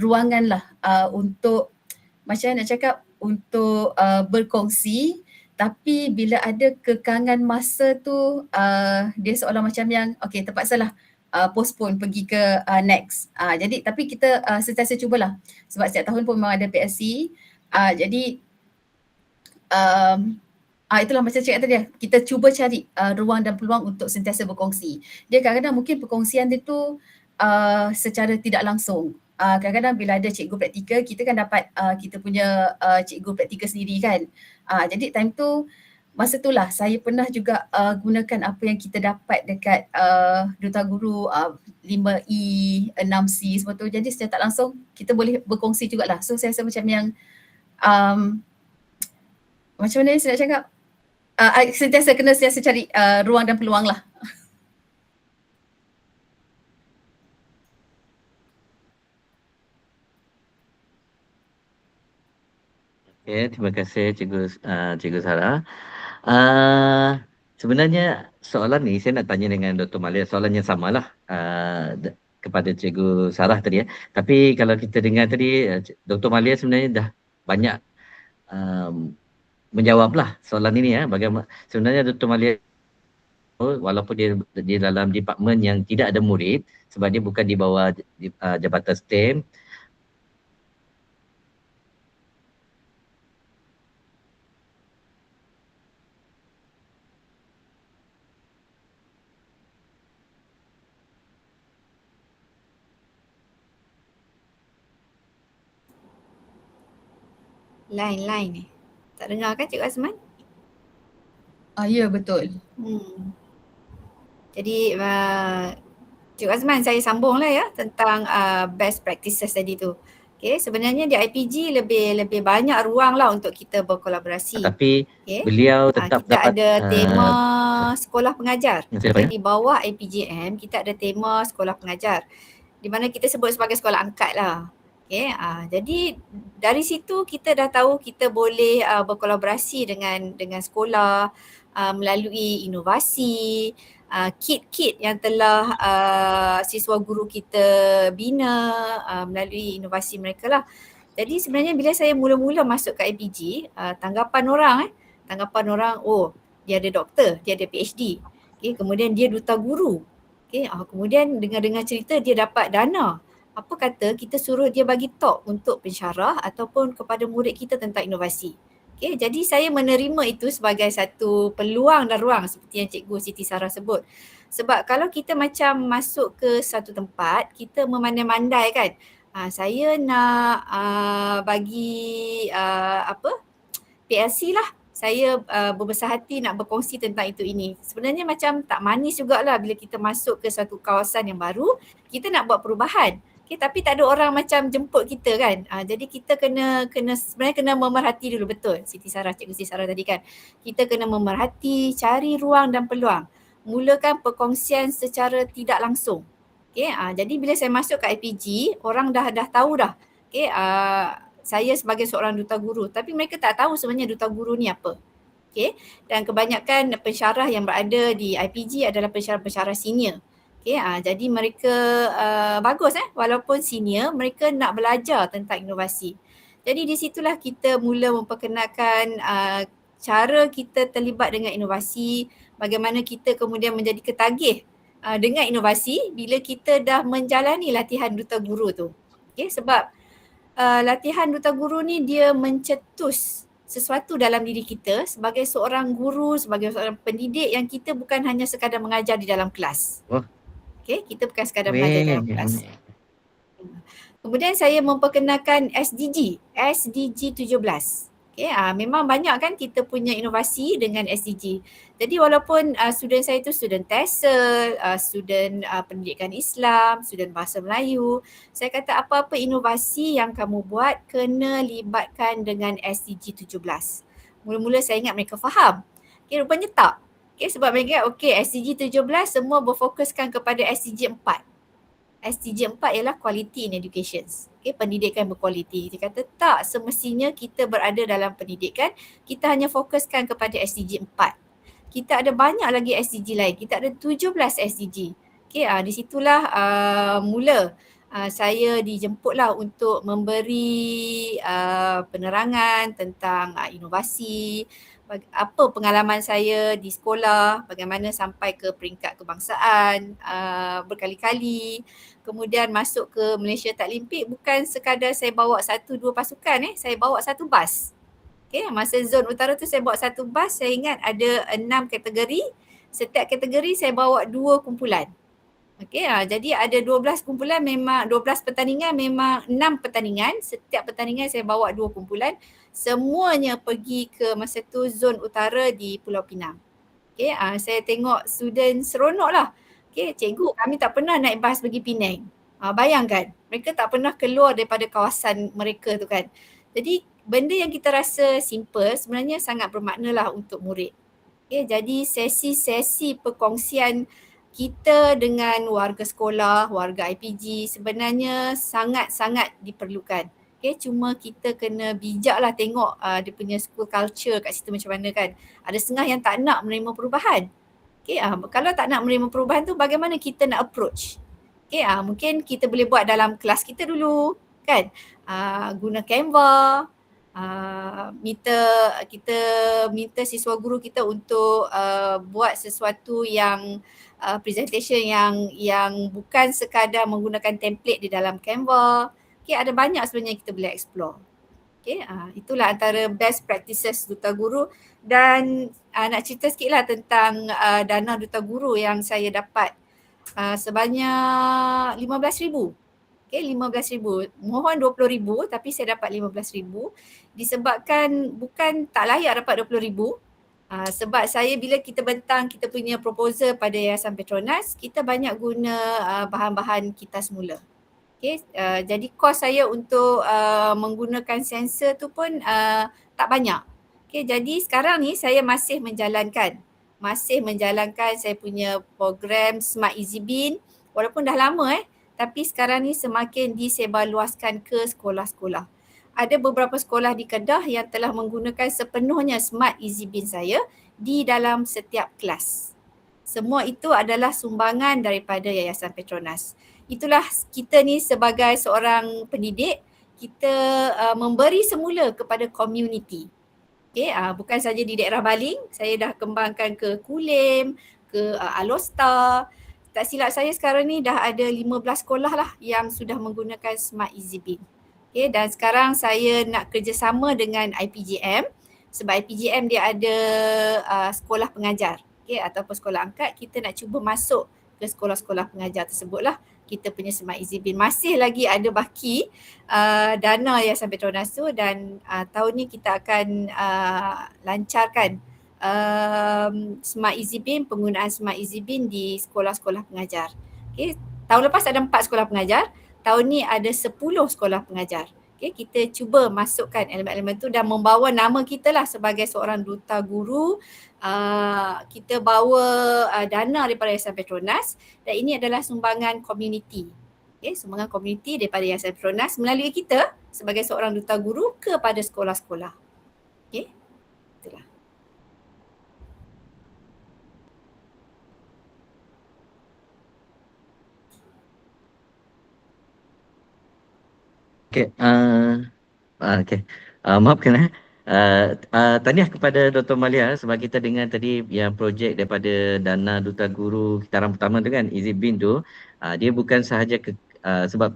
ruangan lah untuk macam nak cakap, untuk berkongsi. Tapi bila ada kekangan masa tu, dia seolah macam yang okay, terpaksalah postpone pergi ke next. Jadi tapi kita sentiasa cubalah, sebab setiap tahun pun memang ada PSC. Jadi itulah macam cakap tadi, kita cuba cari ruang dan peluang untuk sentiasa berkongsi. Dia kadang-kadang mungkin perkongsian dia tu secara tidak langsung. Kadang-kadang bila ada cikgu praktikal, kita kan dapat kita punya cikgu praktikal sendiri kan. Jadi time tu, masa tu lah saya pernah juga gunakan apa yang kita dapat dekat duta guru 5E, 6C semua tu. Jadi secara tak langsung kita boleh berkongsi jugalah. So saya rasa macam yang macam mana saya nak cakap, sentiasa cari ruang dan peluang lah. Okay, terima kasih Cikgu Sarah. Sebenarnya soalan ni saya nak tanya dengan Dr. Malia, soalan yang samalah kepada Cikgu Sarah tadi. Tapi kalau kita dengar tadi, Dr. Malia sebenarnya dah banyak menjawablah soalan ini. Bagaimana sebenarnya Dr. Malia, walaupun dia dalam departmen yang tidak ada murid, sebab dia bukan di bawah Jabatan STEM, Line ni. Tak dengar kan Cikgu Azman? Ya, betul. Jadi Cikgu Azman, saya sambung lah ya tentang best practices tadi tu. Okay, sebenarnya di IPG lebih banyak ruang lah untuk kita berkolaborasi. Tapi beliau tetap kita dapat ada tema sekolah pengajar. Di bawah IPGM kita ada tema sekolah pengajar, di mana kita sebut sebagai sekolah angkat lah. Okay, jadi dari situ kita dah tahu kita boleh berkolaborasi dengan sekolah melalui inovasi, kit-kit yang telah siswa guru kita bina melalui inovasi mereka lah. Jadi sebenarnya bila saya mula-mula masuk ke IPG, tanggapan orang, oh dia ada doktor, dia ada PhD. Okay, kemudian dia duta guru. Okay, kemudian dengar-dengar cerita dia dapat dana. Apa kata kita suruh dia bagi talk untuk pensyarah ataupun kepada murid kita tentang inovasi. Okay, jadi saya menerima itu sebagai satu peluang dan ruang seperti yang Cikgu Siti Sarah sebut. Sebab kalau kita macam masuk ke satu tempat, kita memandai-mandai kan. Saya nak bagi PLC lah. Saya berbesar hati nak berkongsi tentang itu ini. Sebenarnya macam tak manis jugalah bila kita masuk ke satu kawasan yang baru, kita nak buat perubahan. Okay, tapi tak ada orang macam jemput kita kan. Jadi kita sebenarnya kena memerhati dulu, betul Cikgu Siti Sarah tadi kan. Kita kena memerhati, cari ruang dan peluang. Mulakan perkongsian secara tidak langsung. Okay, jadi bila saya masuk ke IPG, orang dah tahu dah. Okay, saya sebagai seorang duta guru, tapi mereka tak tahu sebenarnya duta guru ni apa. Okay, dan kebanyakan pensyarah yang berada di IPG adalah pensyarah-pensyarah senior. Okay, jadi mereka bagus walaupun senior, mereka nak belajar tentang inovasi. Jadi di situlah kita mula memperkenalkan cara kita terlibat dengan inovasi, bagaimana kita kemudian menjadi ketagih dengan inovasi bila kita dah menjalani latihan duta guru tu. Okay, sebab latihan duta guru ni dia mencetus sesuatu dalam diri kita sebagai seorang guru, sebagai seorang pendidik yang kita bukan hanya sekadar mengajar di dalam kelas. Wah, Okay, kita bukan sekadar mengajar dalam kelas. weh. Kemudian saya memperkenalkan SDG 17. Okay, memang banyak kan kita punya inovasi dengan SDG. Jadi walaupun student saya tu student TESOL, student pendidikan Islam, student bahasa Melayu, saya kata apa-apa inovasi yang kamu buat kena libatkan dengan SDG 17. Mula-mula saya ingat mereka faham. Okay, rupanya tak. Okay, sebab mereka SDG 17 semua berfokuskan kepada SDG 4. SDG 4 ialah quality in education. Okay, pendidikan berkualiti. Dia kata tak semestinya kita berada dalam pendidikan, kita hanya fokuskan kepada SDG 4. Kita ada banyak lagi SDG lain. Kita ada 17 SDG. Okay, di situlah mula saya dijemputlah untuk memberi penerangan tentang inovasi, apa pengalaman saya di sekolah, bagaimana sampai ke peringkat kebangsaan berkali-kali. Kemudian masuk ke Malaysia Taklimpik bukan sekadar saya bawa 1-2 pasukan, saya bawa 1 bas. Okay, masa zon utara tu saya bawa 1 bas, saya ingat ada 6 kategori. Setiap kategori saya bawa 2 kumpulan. Okay, jadi ada 12 kumpulan, memang 12 pertandingan, memang 6 pertandingan. Setiap pertandingan saya bawa 2 kumpulan. Semuanya pergi ke masa tu zon utara di Pulau Pinang. Okay, saya tengok student seronok lah. Okay, cikgu kami tak pernah naik bas pergi Penang. Bayangkan, mereka tak pernah keluar daripada kawasan mereka tu kan. Jadi benda yang kita rasa simple sebenarnya sangat bermakna lah untuk murid. Okay, jadi sesi-sesi perkongsian kita dengan warga sekolah, warga IPG sebenarnya sangat-sangat diperlukan. Okay, cuma kita kena bijak lah tengok dia punya school culture kat situ macam mana kan. Ada setengah yang tak nak menerima perubahan. Okay, kalau tak nak menerima perubahan tu bagaimana kita nak approach? Okay, mungkin kita boleh buat dalam kelas kita dulu kan. Guna Canva, minta siswa guru kita untuk buat sesuatu yang presentation yang bukan sekadar menggunakan template di dalam Canva. Okay, ada banyak sebenarnya kita boleh explore. Okay, itulah antara best practices duta guru. Dan nak cerita sikit lah tentang dana duta guru yang saya dapat sebanyak 15,000. Okay, 15,000. Mohon 20,000 tapi saya dapat 15,000 disebabkan bukan tak layak dapat 20,000. Sebab saya bila kita bentang kita punya proposal pada Yayasan Petronas, kita banyak guna bahan-bahan kita semula. Okay, jadi kos saya untuk menggunakan sensor tu pun tak banyak. Okay, jadi sekarang ni saya masih menjalankan saya punya program Smart Easy Bin walaupun dah lama tapi sekarang ni semakin disebarluaskan ke sekolah-sekolah. Ada beberapa sekolah di Kedah yang telah menggunakan sepenuhnya Smart Easy Bin saya di dalam setiap kelas. Semua itu adalah sumbangan daripada Yayasan Petronas. Itulah kita ni sebagai seorang pendidik, kita memberi semula kepada komuniti. Okay, bukan saja di daerah Baling, saya dah kembangkan ke Kulim, ke Alostar. Tak silap saya sekarang ni dah ada 15 sekolah lah yang sudah menggunakan Smart Easy Bin. Okay, dan sekarang saya nak kerjasama dengan IPGM sebab IPGM dia ada sekolah pengajar, okay, ataupun sekolah angkat. Kita nak cuba masuk ke sekolah-sekolah pengajar tersebut lah. Kita punya Smart Easy Bin masih lagi ada baki dana Yayasan Petronas tu dan tahun ni kita akan lancarkan Smart Easy Bin, penggunaan Smart Easy Bin di sekolah-sekolah pengajar. Okay, tahun lepas ada 4 sekolah pengajar. Tahun ni ada 10 sekolah pengajar. Okay, kita cuba masukkan elemen-elemen tu dan membawa nama kita lah sebagai seorang duta guru. Kita bawa dana daripada Yayasan Petronas dan ini adalah sumbangan komuniti. Okay, sumbangan komuniti daripada Yayasan Petronas melalui kita sebagai seorang duta guru kepada sekolah-sekolah. Okay, itulah. Okey, okey. Maafkan tahniah kepada Dr. Malia sebab kita dengar tadi yang projek daripada Dana Duta Guru Kitaran Pertama tu kan, Easy Bin tu, dia bukan sahaja sebab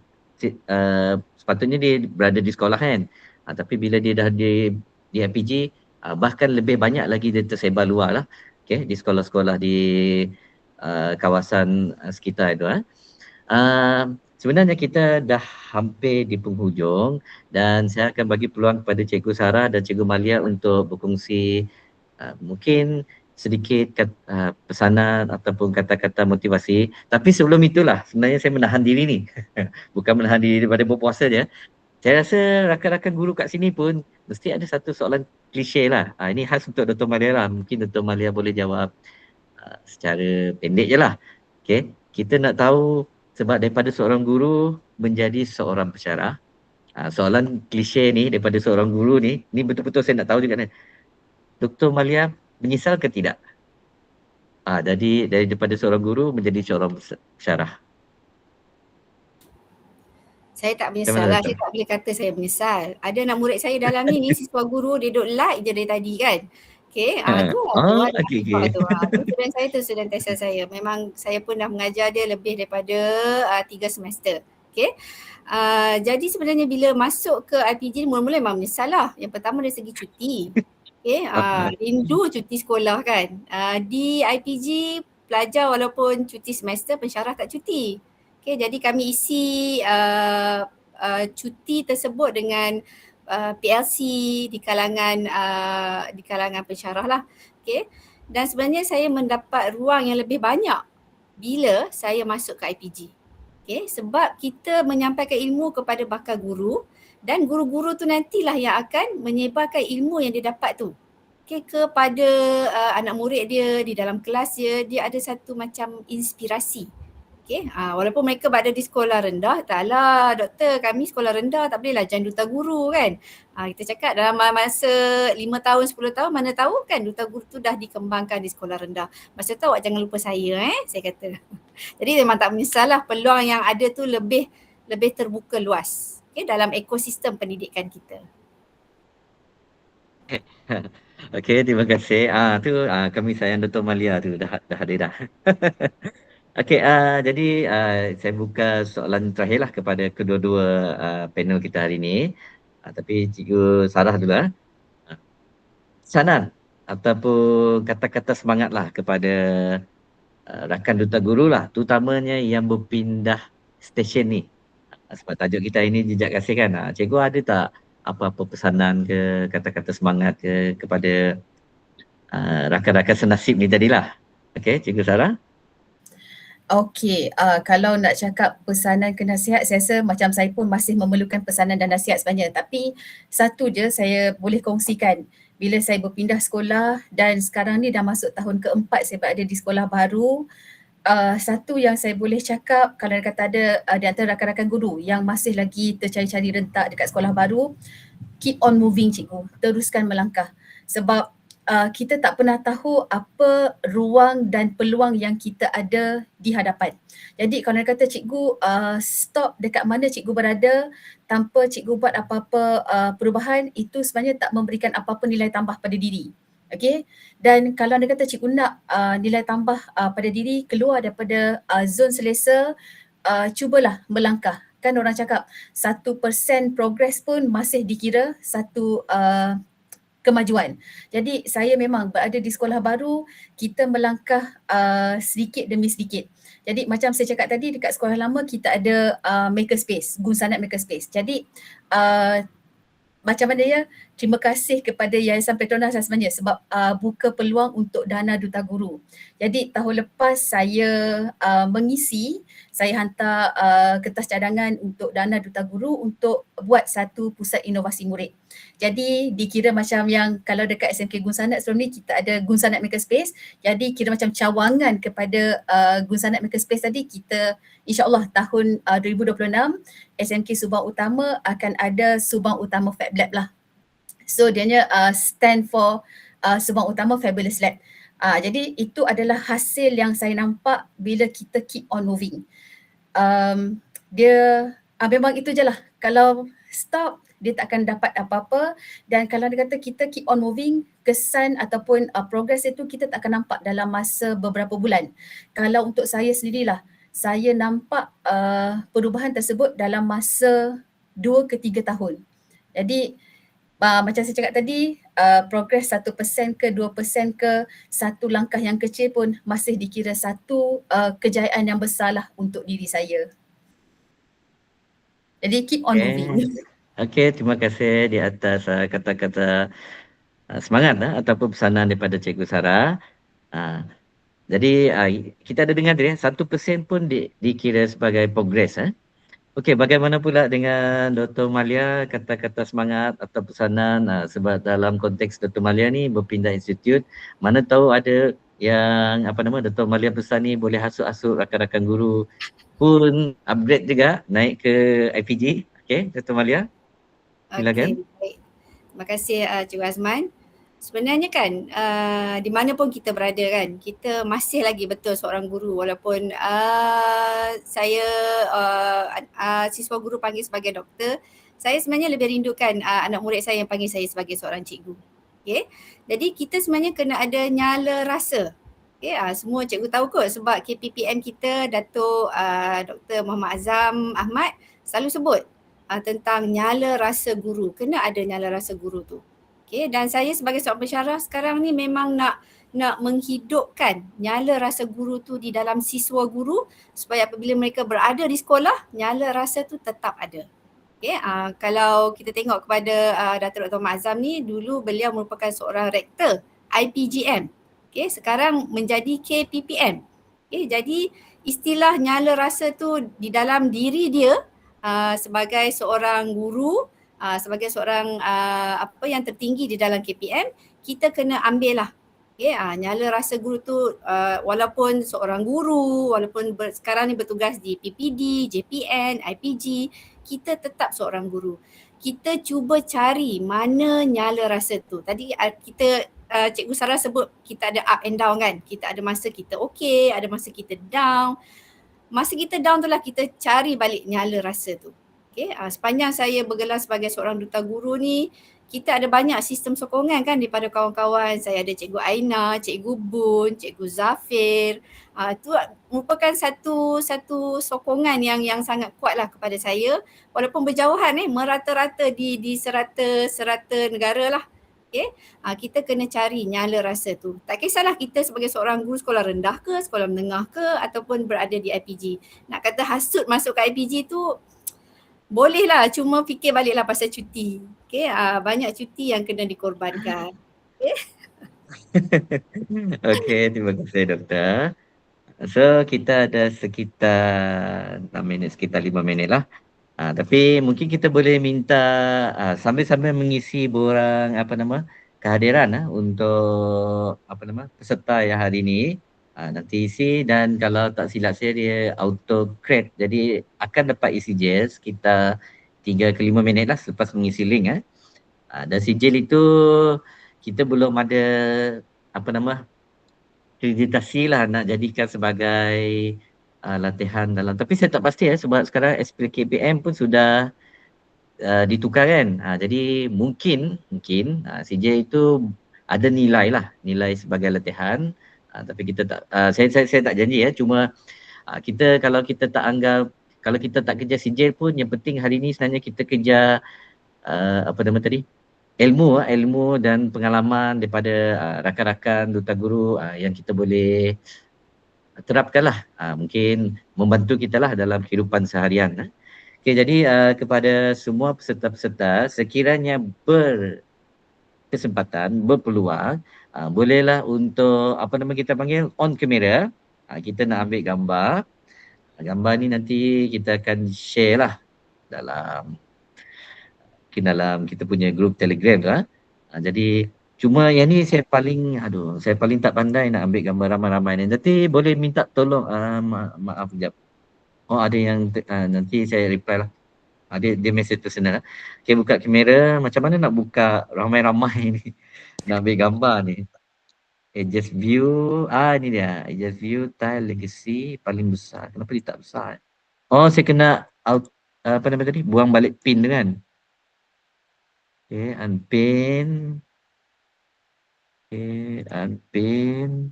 sepatutnya dia berada di sekolah kan. Tapi bila dia dah di MPG, bahkan lebih banyak lagi dia tersebar luar lah. Okey, di sekolah-sekolah di kawasan sekitar itu. Sebenarnya kita dah hampir di penghujung dan saya akan bagi peluang kepada Cikgu Sarah dan Cikgu Malia untuk berkongsi mungkin sedikit pesanan ataupun kata-kata motivasi. Tapi sebelum itulah sebenarnya saya menahan diri ni. Bukan menahan diri daripada berpuasa je. Saya rasa rakan-rakan guru kat sini pun mesti ada satu soalan klise lah. Ini khas untuk Dr. Malia lah. Mungkin Dr. Malia boleh jawab secara pendek je lah. Okay. Kita nak tahu sebab daripada seorang guru menjadi seorang pensyarah. Soalan klise ni daripada seorang guru ni betul-betul saya nak tahu juga ni. Dr. Malia menyesal ke tidak? Jadi daripada seorang guru menjadi seorang pensyarah. Saya tak menyesal lah, saya tak boleh kata saya menyesal. Ada anak murid saya dalam ni siswa guru dia duduk like je dari tadi kan. Okay, tu lah tu. Student saya tu student TESOL saya. Memang saya pun dah mengajar dia lebih daripada 3 semester. Okay. Jadi sebenarnya bila masuk ke IPG mula-mula memang menyesal lah. Yang pertama dari segi cuti. Okay, rindu cuti sekolah kan. Di IPG pelajar walaupun cuti semester, pensyarah tak cuti. Okay, jadi kami isi cuti tersebut dengan PLC di kalangan pensyarah lah. Okay. Dan sebenarnya saya mendapat ruang yang lebih banyak bila saya masuk ke IPG. Okay. Sebab kita menyampaikan ilmu kepada bakal guru dan guru-guru tu nantilah yang akan menyebarkan ilmu yang dia dapat tu. Okay, kepada anak murid dia di dalam kelas dia ada satu macam inspirasi. Okay, walaupun mereka berada di sekolah rendah, taklah doktor kami sekolah rendah tak bolehlah jangan duta guru kan. Kita cakap dalam masa 5 tahun 10 tahun mana tahu kan duta guru tu dah dikembangkan di sekolah rendah. Masa tu awak jangan lupa saya saya kata. Jadi memang tak menyesal lah, peluang yang ada tu lebih terbuka luas dalam ekosistem pendidikan kita. Okey, terima kasih. Tu kami sayang Dr. Malia tu dah hadir dah. Okey, jadi saya buka soalan terakhir lah kepada kedua-dua panel kita hari ini. Tapi Cikgu Sarah dulu lah. Pesanan ataupun kata-kata semangat lah kepada rakan duta guru lah, terutamanya yang berpindah stesen ni. Sebab tajuk kita ini jejak kasih kan. Cikgu ada tak apa-apa pesanan ke kata-kata semangat kepada rakan-rakan senasib ni tadilah? Okey, Cikgu Sarah. Okey, kalau nak cakap pesanan ke nasihat, saya rasa macam saya pun masih memerlukan pesanan dan nasihat sebenarnya. Tapi satu je saya boleh kongsikan. Bila saya berpindah sekolah dan sekarang ni dah masuk tahun keempat saya berada di sekolah baru, satu yang saya boleh cakap kalau kata ada di antara rakan-rakan guru yang masih lagi tercari-cari rentak dekat sekolah baru, keep on moving cikgu, teruskan melangkah. Sebab kita tak pernah tahu apa ruang dan peluang yang kita ada di hadapan. Jadi kalau kata cikgu stop dekat mana cikgu berada tanpa cikgu buat apa-apa perubahan, itu sebenarnya tak memberikan apa-apa nilai tambah pada diri. Okay, dan kalau anda kata cikgu nak nilai tambah pada diri, keluar daripada zon selesa, cubalah melangkah. Kan orang cakap 1% progress pun masih dikira satu kemajuan. Jadi saya memang berada di sekolah baru, kita melangkah sedikit demi sedikit. Jadi macam saya cakap tadi, dekat sekolah lama kita ada makerspace, Gunsanat Makerspace. Jadi macam mana ya, terima kasih kepada Yayasan Petronas sebenarnya sebab buka peluang untuk dana duta guru. Jadi tahun lepas saya mengisi, saya hantar kertas cadangan untuk dana duta guru untuk buat satu pusat inovasi murid. Jadi dikira macam yang kalau dekat SMK Gunsanat sebelum ni kita ada Gunsanat Makerspace, jadi kira macam cawangan kepada Gunsanat Makerspace tadi. Kita insyaAllah tahun 2026 SMK Subang Utama akan ada Subang Utama Fab Lab lah. So dianya stand for Subang Utama Fabulous Lab. Jadi itu adalah hasil yang saya nampak bila kita keep on moving. Dia memang itu je lah. Kalau stop, dia tak akan dapat apa-apa. Dan kalau dia kata kita keep on moving, kesan ataupun progress itu kita tak akan nampak dalam masa beberapa bulan. Kalau untuk saya sendirilah, saya nampak perubahan tersebut dalam masa 2 ke 3 tahun. Jadi macam saya cakap tadi, progres 1% ke 2% ke satu langkah yang kecil pun masih dikira satu kejayaan yang besar lah untuk diri saya. Jadi keep on moving. Okey, terima kasih di atas kata-kata semangat ataupun pesanan daripada Cikgu Sarah. Jadi kita ada dengar tadi 1% pun dikira sebagai progres. Okey, bagaimana pula dengan Dr. Malia, kata-kata semangat atau pesanan sebab dalam konteks Dr. Malia ni berpindah institut, mana tahu ada yang Dr. Malia pesan ni boleh hasut-hasut rakan-rakan guru pun upgrade juga naik ke IPG. Okey, Dr. Malia. Silakan. Okey, baik. Terima kasih Cikgu Azman. Sebenarnya kan di mana pun kita berada kan, kita masih lagi betul seorang guru walaupun saya siswa guru panggil sebagai doktor, saya sebenarnya lebih rindukan anak murid saya yang panggil saya sebagai seorang cikgu. Okay? Jadi kita sebenarnya kena ada nyala rasa. Okay, semua cikgu tahu kot sebab KPPM kita Datuk Dr. Muhammad Azam Ahmad selalu sebut tentang nyala rasa guru. Kena ada nyala rasa guru tu. Okay, dan saya sebagai seorang pensyarah sekarang ni memang nak menghidupkan nyala rasa guru tu di dalam siswa guru supaya apabila mereka berada di sekolah, nyala rasa tu tetap ada. Okay, kalau kita tengok kepada Datuk Dr. Muhammad Azam ni, dulu beliau merupakan seorang rektor IPGM. Okay, sekarang menjadi KPPM. Okay, jadi istilah nyala rasa tu di dalam diri dia sebagai seorang guru, sebagai seorang apa yang tertinggi di dalam KPM, kita kena ambil lah. Okay, nyala rasa guru tu walaupun seorang guru, walaupun sekarang ni bertugas di PPD, JPN, IPG, kita tetap seorang guru. Kita cuba cari mana nyala rasa tu. Tadi kita Cikgu Sarah sebut kita ada up and down kan. Kita ada masa kita okay, ada masa kita down. Masa kita down tu lah kita cari balik nyala rasa tu. Okay, sepanjang saya bergelar sebagai seorang duta guru ni, kita ada banyak sistem sokongan kan daripada kawan-kawan. Saya ada Cikgu Aina, Cikgu Bun, Cikgu Zafir. Itu merupakan satu sokongan yang sangat kuat lah kepada saya. Walaupun berjauhan merata-rata di serata negara lah. Okay? Kita kena cari nyala rasa tu. Tak kisahlah kita sebagai seorang guru sekolah rendah ke, sekolah menengah ke ataupun berada di IPG. Nak kata hasut masuk ke IPG tu boleh lah, cuma fikir baliklah pasal cuti. Okay, banyak cuti yang kena dikorbankan. Okay. Okey, terima kasih doktor. So kita ada sekitar 6 minit, sekitar 5 minit lah. Tapi mungkin kita boleh minta sambil-sambil mengisi borang kehadiran untuk peserta yang hari ini. Nanti isi dan kalau tak silap saya dia auto create. Jadi akan dapat isi sijil sekitar 3 ke 5 minit lah selepas mengisi link. Dan sijil itu kita belum ada akreditasi lah nak jadikan sebagai latihan dalam. Tapi saya tak pasti sebab sekarang SPKPM pun sudah ditukar kan. Jadi mungkin sijil itu ada nilai lah, nilai sebagai latihan. Tapi kita tak saya tak janji cuma kita kalau kita tak anggap, kalau kita tak kejar sijil pun yang penting hari ni sebenarnya kita kejar ilmu dan pengalaman daripada rakan-rakan duta guru yang kita boleh terapkanlah, mungkin membantu kita lah dalam kehidupan seharian. Okey, jadi kepada semua peserta-peserta sekiranya berkesempatan, berpeluang, bolehlah untuk kita panggil on camera. Kita nak ambil gambar. Gambar ni nanti kita akan share lah dalam kita punya grup Telegram tu. Jadi cuma yang ni saya paling tak pandai nak ambil gambar ramai-ramai ni. Nanti boleh minta tolong maaf sekejap. Oh ada yang nanti saya reply lah. Dia mesej personal. Okay, buka kamera. Macam mana nak buka ramai-ramai ni? Nak ambil gambar ni. Adjust view. Ni dia. Adjust view, tile, legacy paling besar. Kenapa dia tak besar? Oh, saya kena buang balik pin tu kan. Okey, Anpin. Okey, Anpin.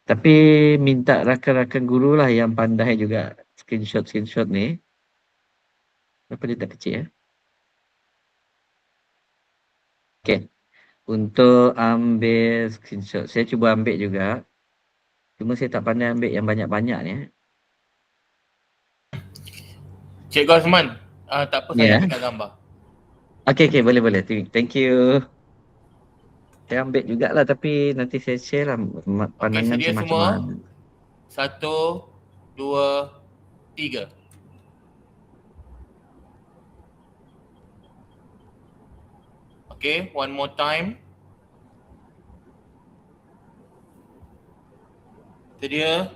Tapi minta rakan-rakan guru lah yang pandai juga screenshot ni. Kenapa dia tak kecil ya? Okey. Untuk ambil screenshot, saya cuba ambil juga. Cuma saya tak pandai ambil yang banyak-banyak ni. Cikgu Azman, tak apa saya Ya. ambilkan gambar. Okey, boleh. Thank you. Saya ambil jugalah tapi nanti saya share lah pandangan sedia saya macam semua? mana. 1, 2, 3. Okay, one more time. Sedia.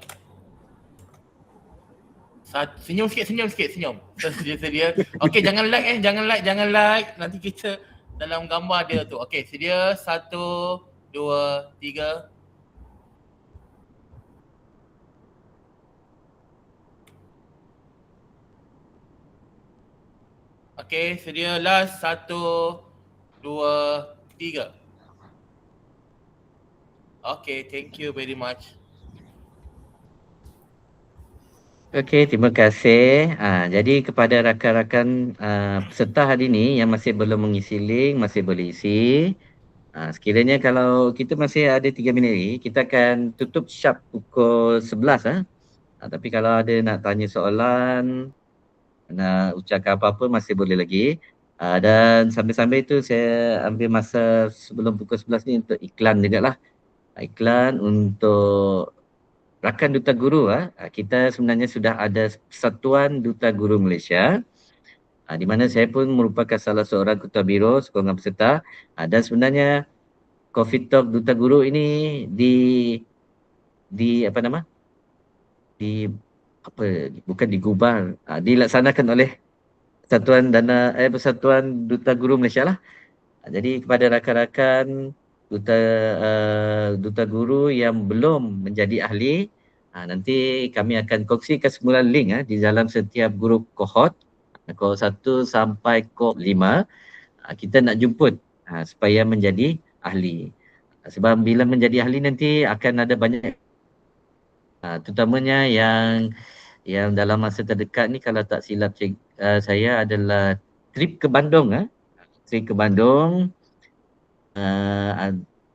Senyum sikit. Sedia. Okay, jangan like. Nanti kita dalam gambar dia tu. Okay, sedia. 1, 2, 3. Okay, sedia. Last. 1, 2, 3. Okay, thank you very much. Okey, terima kasih. Jadi kepada rakan-rakan peserta hari ini yang masih belum mengisi link, masih boleh isi. Sekiranya kalau kita masih ada 3 minit lagi, kita akan tutup sharp pukul 11. Tapi kalau ada nak tanya soalan, nak ucapkan apa-apa masih boleh lagi. Dan sambil-sambil itu saya ambil masa sebelum pukul 11 ni untuk iklan jugalah. Iklan untuk Rakan Duta Guru. Kita sebenarnya sudah ada Persatuan Duta Guru Malaysia, di mana saya pun merupakan salah seorang ketua biro sokongan peserta. Dan sebenarnya Coffee Talk Duta Guru ini bukan digubal, dilaksanakan oleh Persatuan Duta Guru Malaysia lah. Jadi kepada rakan-rakan duta guru yang belum menjadi ahli, nanti kami akan kongsikan semula link di dalam setiap grup kohort 1 sampai kohort 5. Kita nak jemput supaya menjadi ahli. Sebab bila menjadi ahli nanti akan ada banyak, terutamanya yang dalam masa terdekat ni, kalau tak silap saya adalah trip ke Bandung.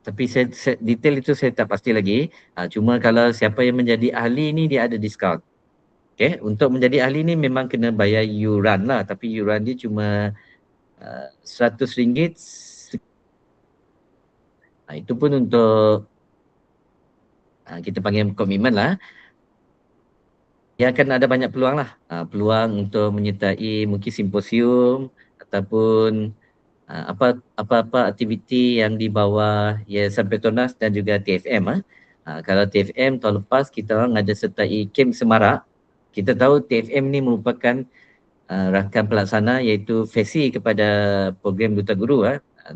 Tapi saya detail itu saya tak pasti lagi. Cuma kalau siapa yang menjadi ahli ni dia ada diskaun. Okay, untuk menjadi ahli ni memang kena bayar yuran lah. Tapi yuran dia cuma RM100. Itu pun untuk kita panggil komitmen lah. Dia akan ada banyak peluang lah. Peluang untuk menyertai mungkin simposium ataupun apa-apa aktiviti yang di bawah Yayasan Petronas dan juga TFM. Kalau TFM tahun lepas kita orang ada sertai kem Semarak. Kita tahu TFM ni merupakan rakan pelaksana iaitu FESI kepada program Duta Guru.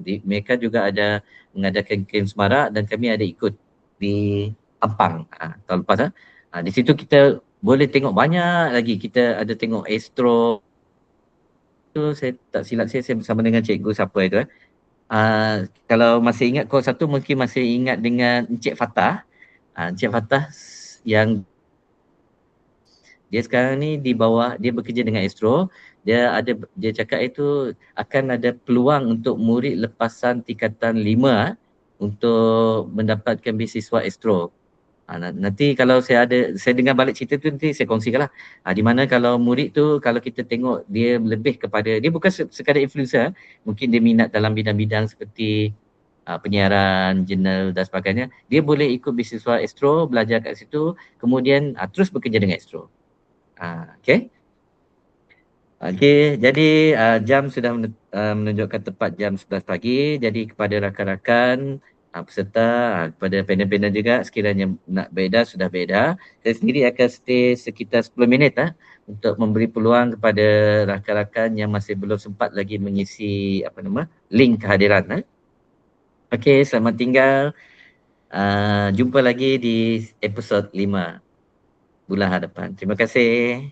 Mereka juga ada mengadakan kem Semarak dan kami ada ikut di Ampang tahun lepas. Di situ kita boleh tengok banyak lagi. Kita ada tengok Astro. Itu saya tak silap saya bersama dengan cikgu siapa itu. Kalau masih ingat kohort 1 mungkin masih ingat dengan Encik Fatah. Encik Fatah yang dia sekarang ni di bawah, dia bekerja dengan Astro. Dia cakap itu akan ada peluang untuk murid lepasan tingkatan 5 untuk mendapatkan beasiswa Astro. Nanti kalau saya dengar balik cerita tu nanti saya kongsikan lah. Di mana kalau murid tu, kalau kita tengok dia lebih kepada, dia bukan sekadar influencer, mungkin dia minat dalam bidang-bidang seperti penyiaran, jurnal dan sebagainya. Dia boleh ikut beasiswa Astro, belajar kat situ, kemudian terus bekerja dengan Astro. Okay, jadi jam sudah menunjukkan tepat jam 11 pagi. Jadi kepada rakan-rakan peserta, kepada panel-panel juga, sekiranya nak beredar, sudah beredar. Saya sendiri akan stay sekitar 10 minit untuk memberi peluang kepada rakan-rakan yang masih belum sempat lagi mengisi link kehadiran. Okey, selamat tinggal. Jumpa lagi di episod 5 bulan hadapan. Terima kasih.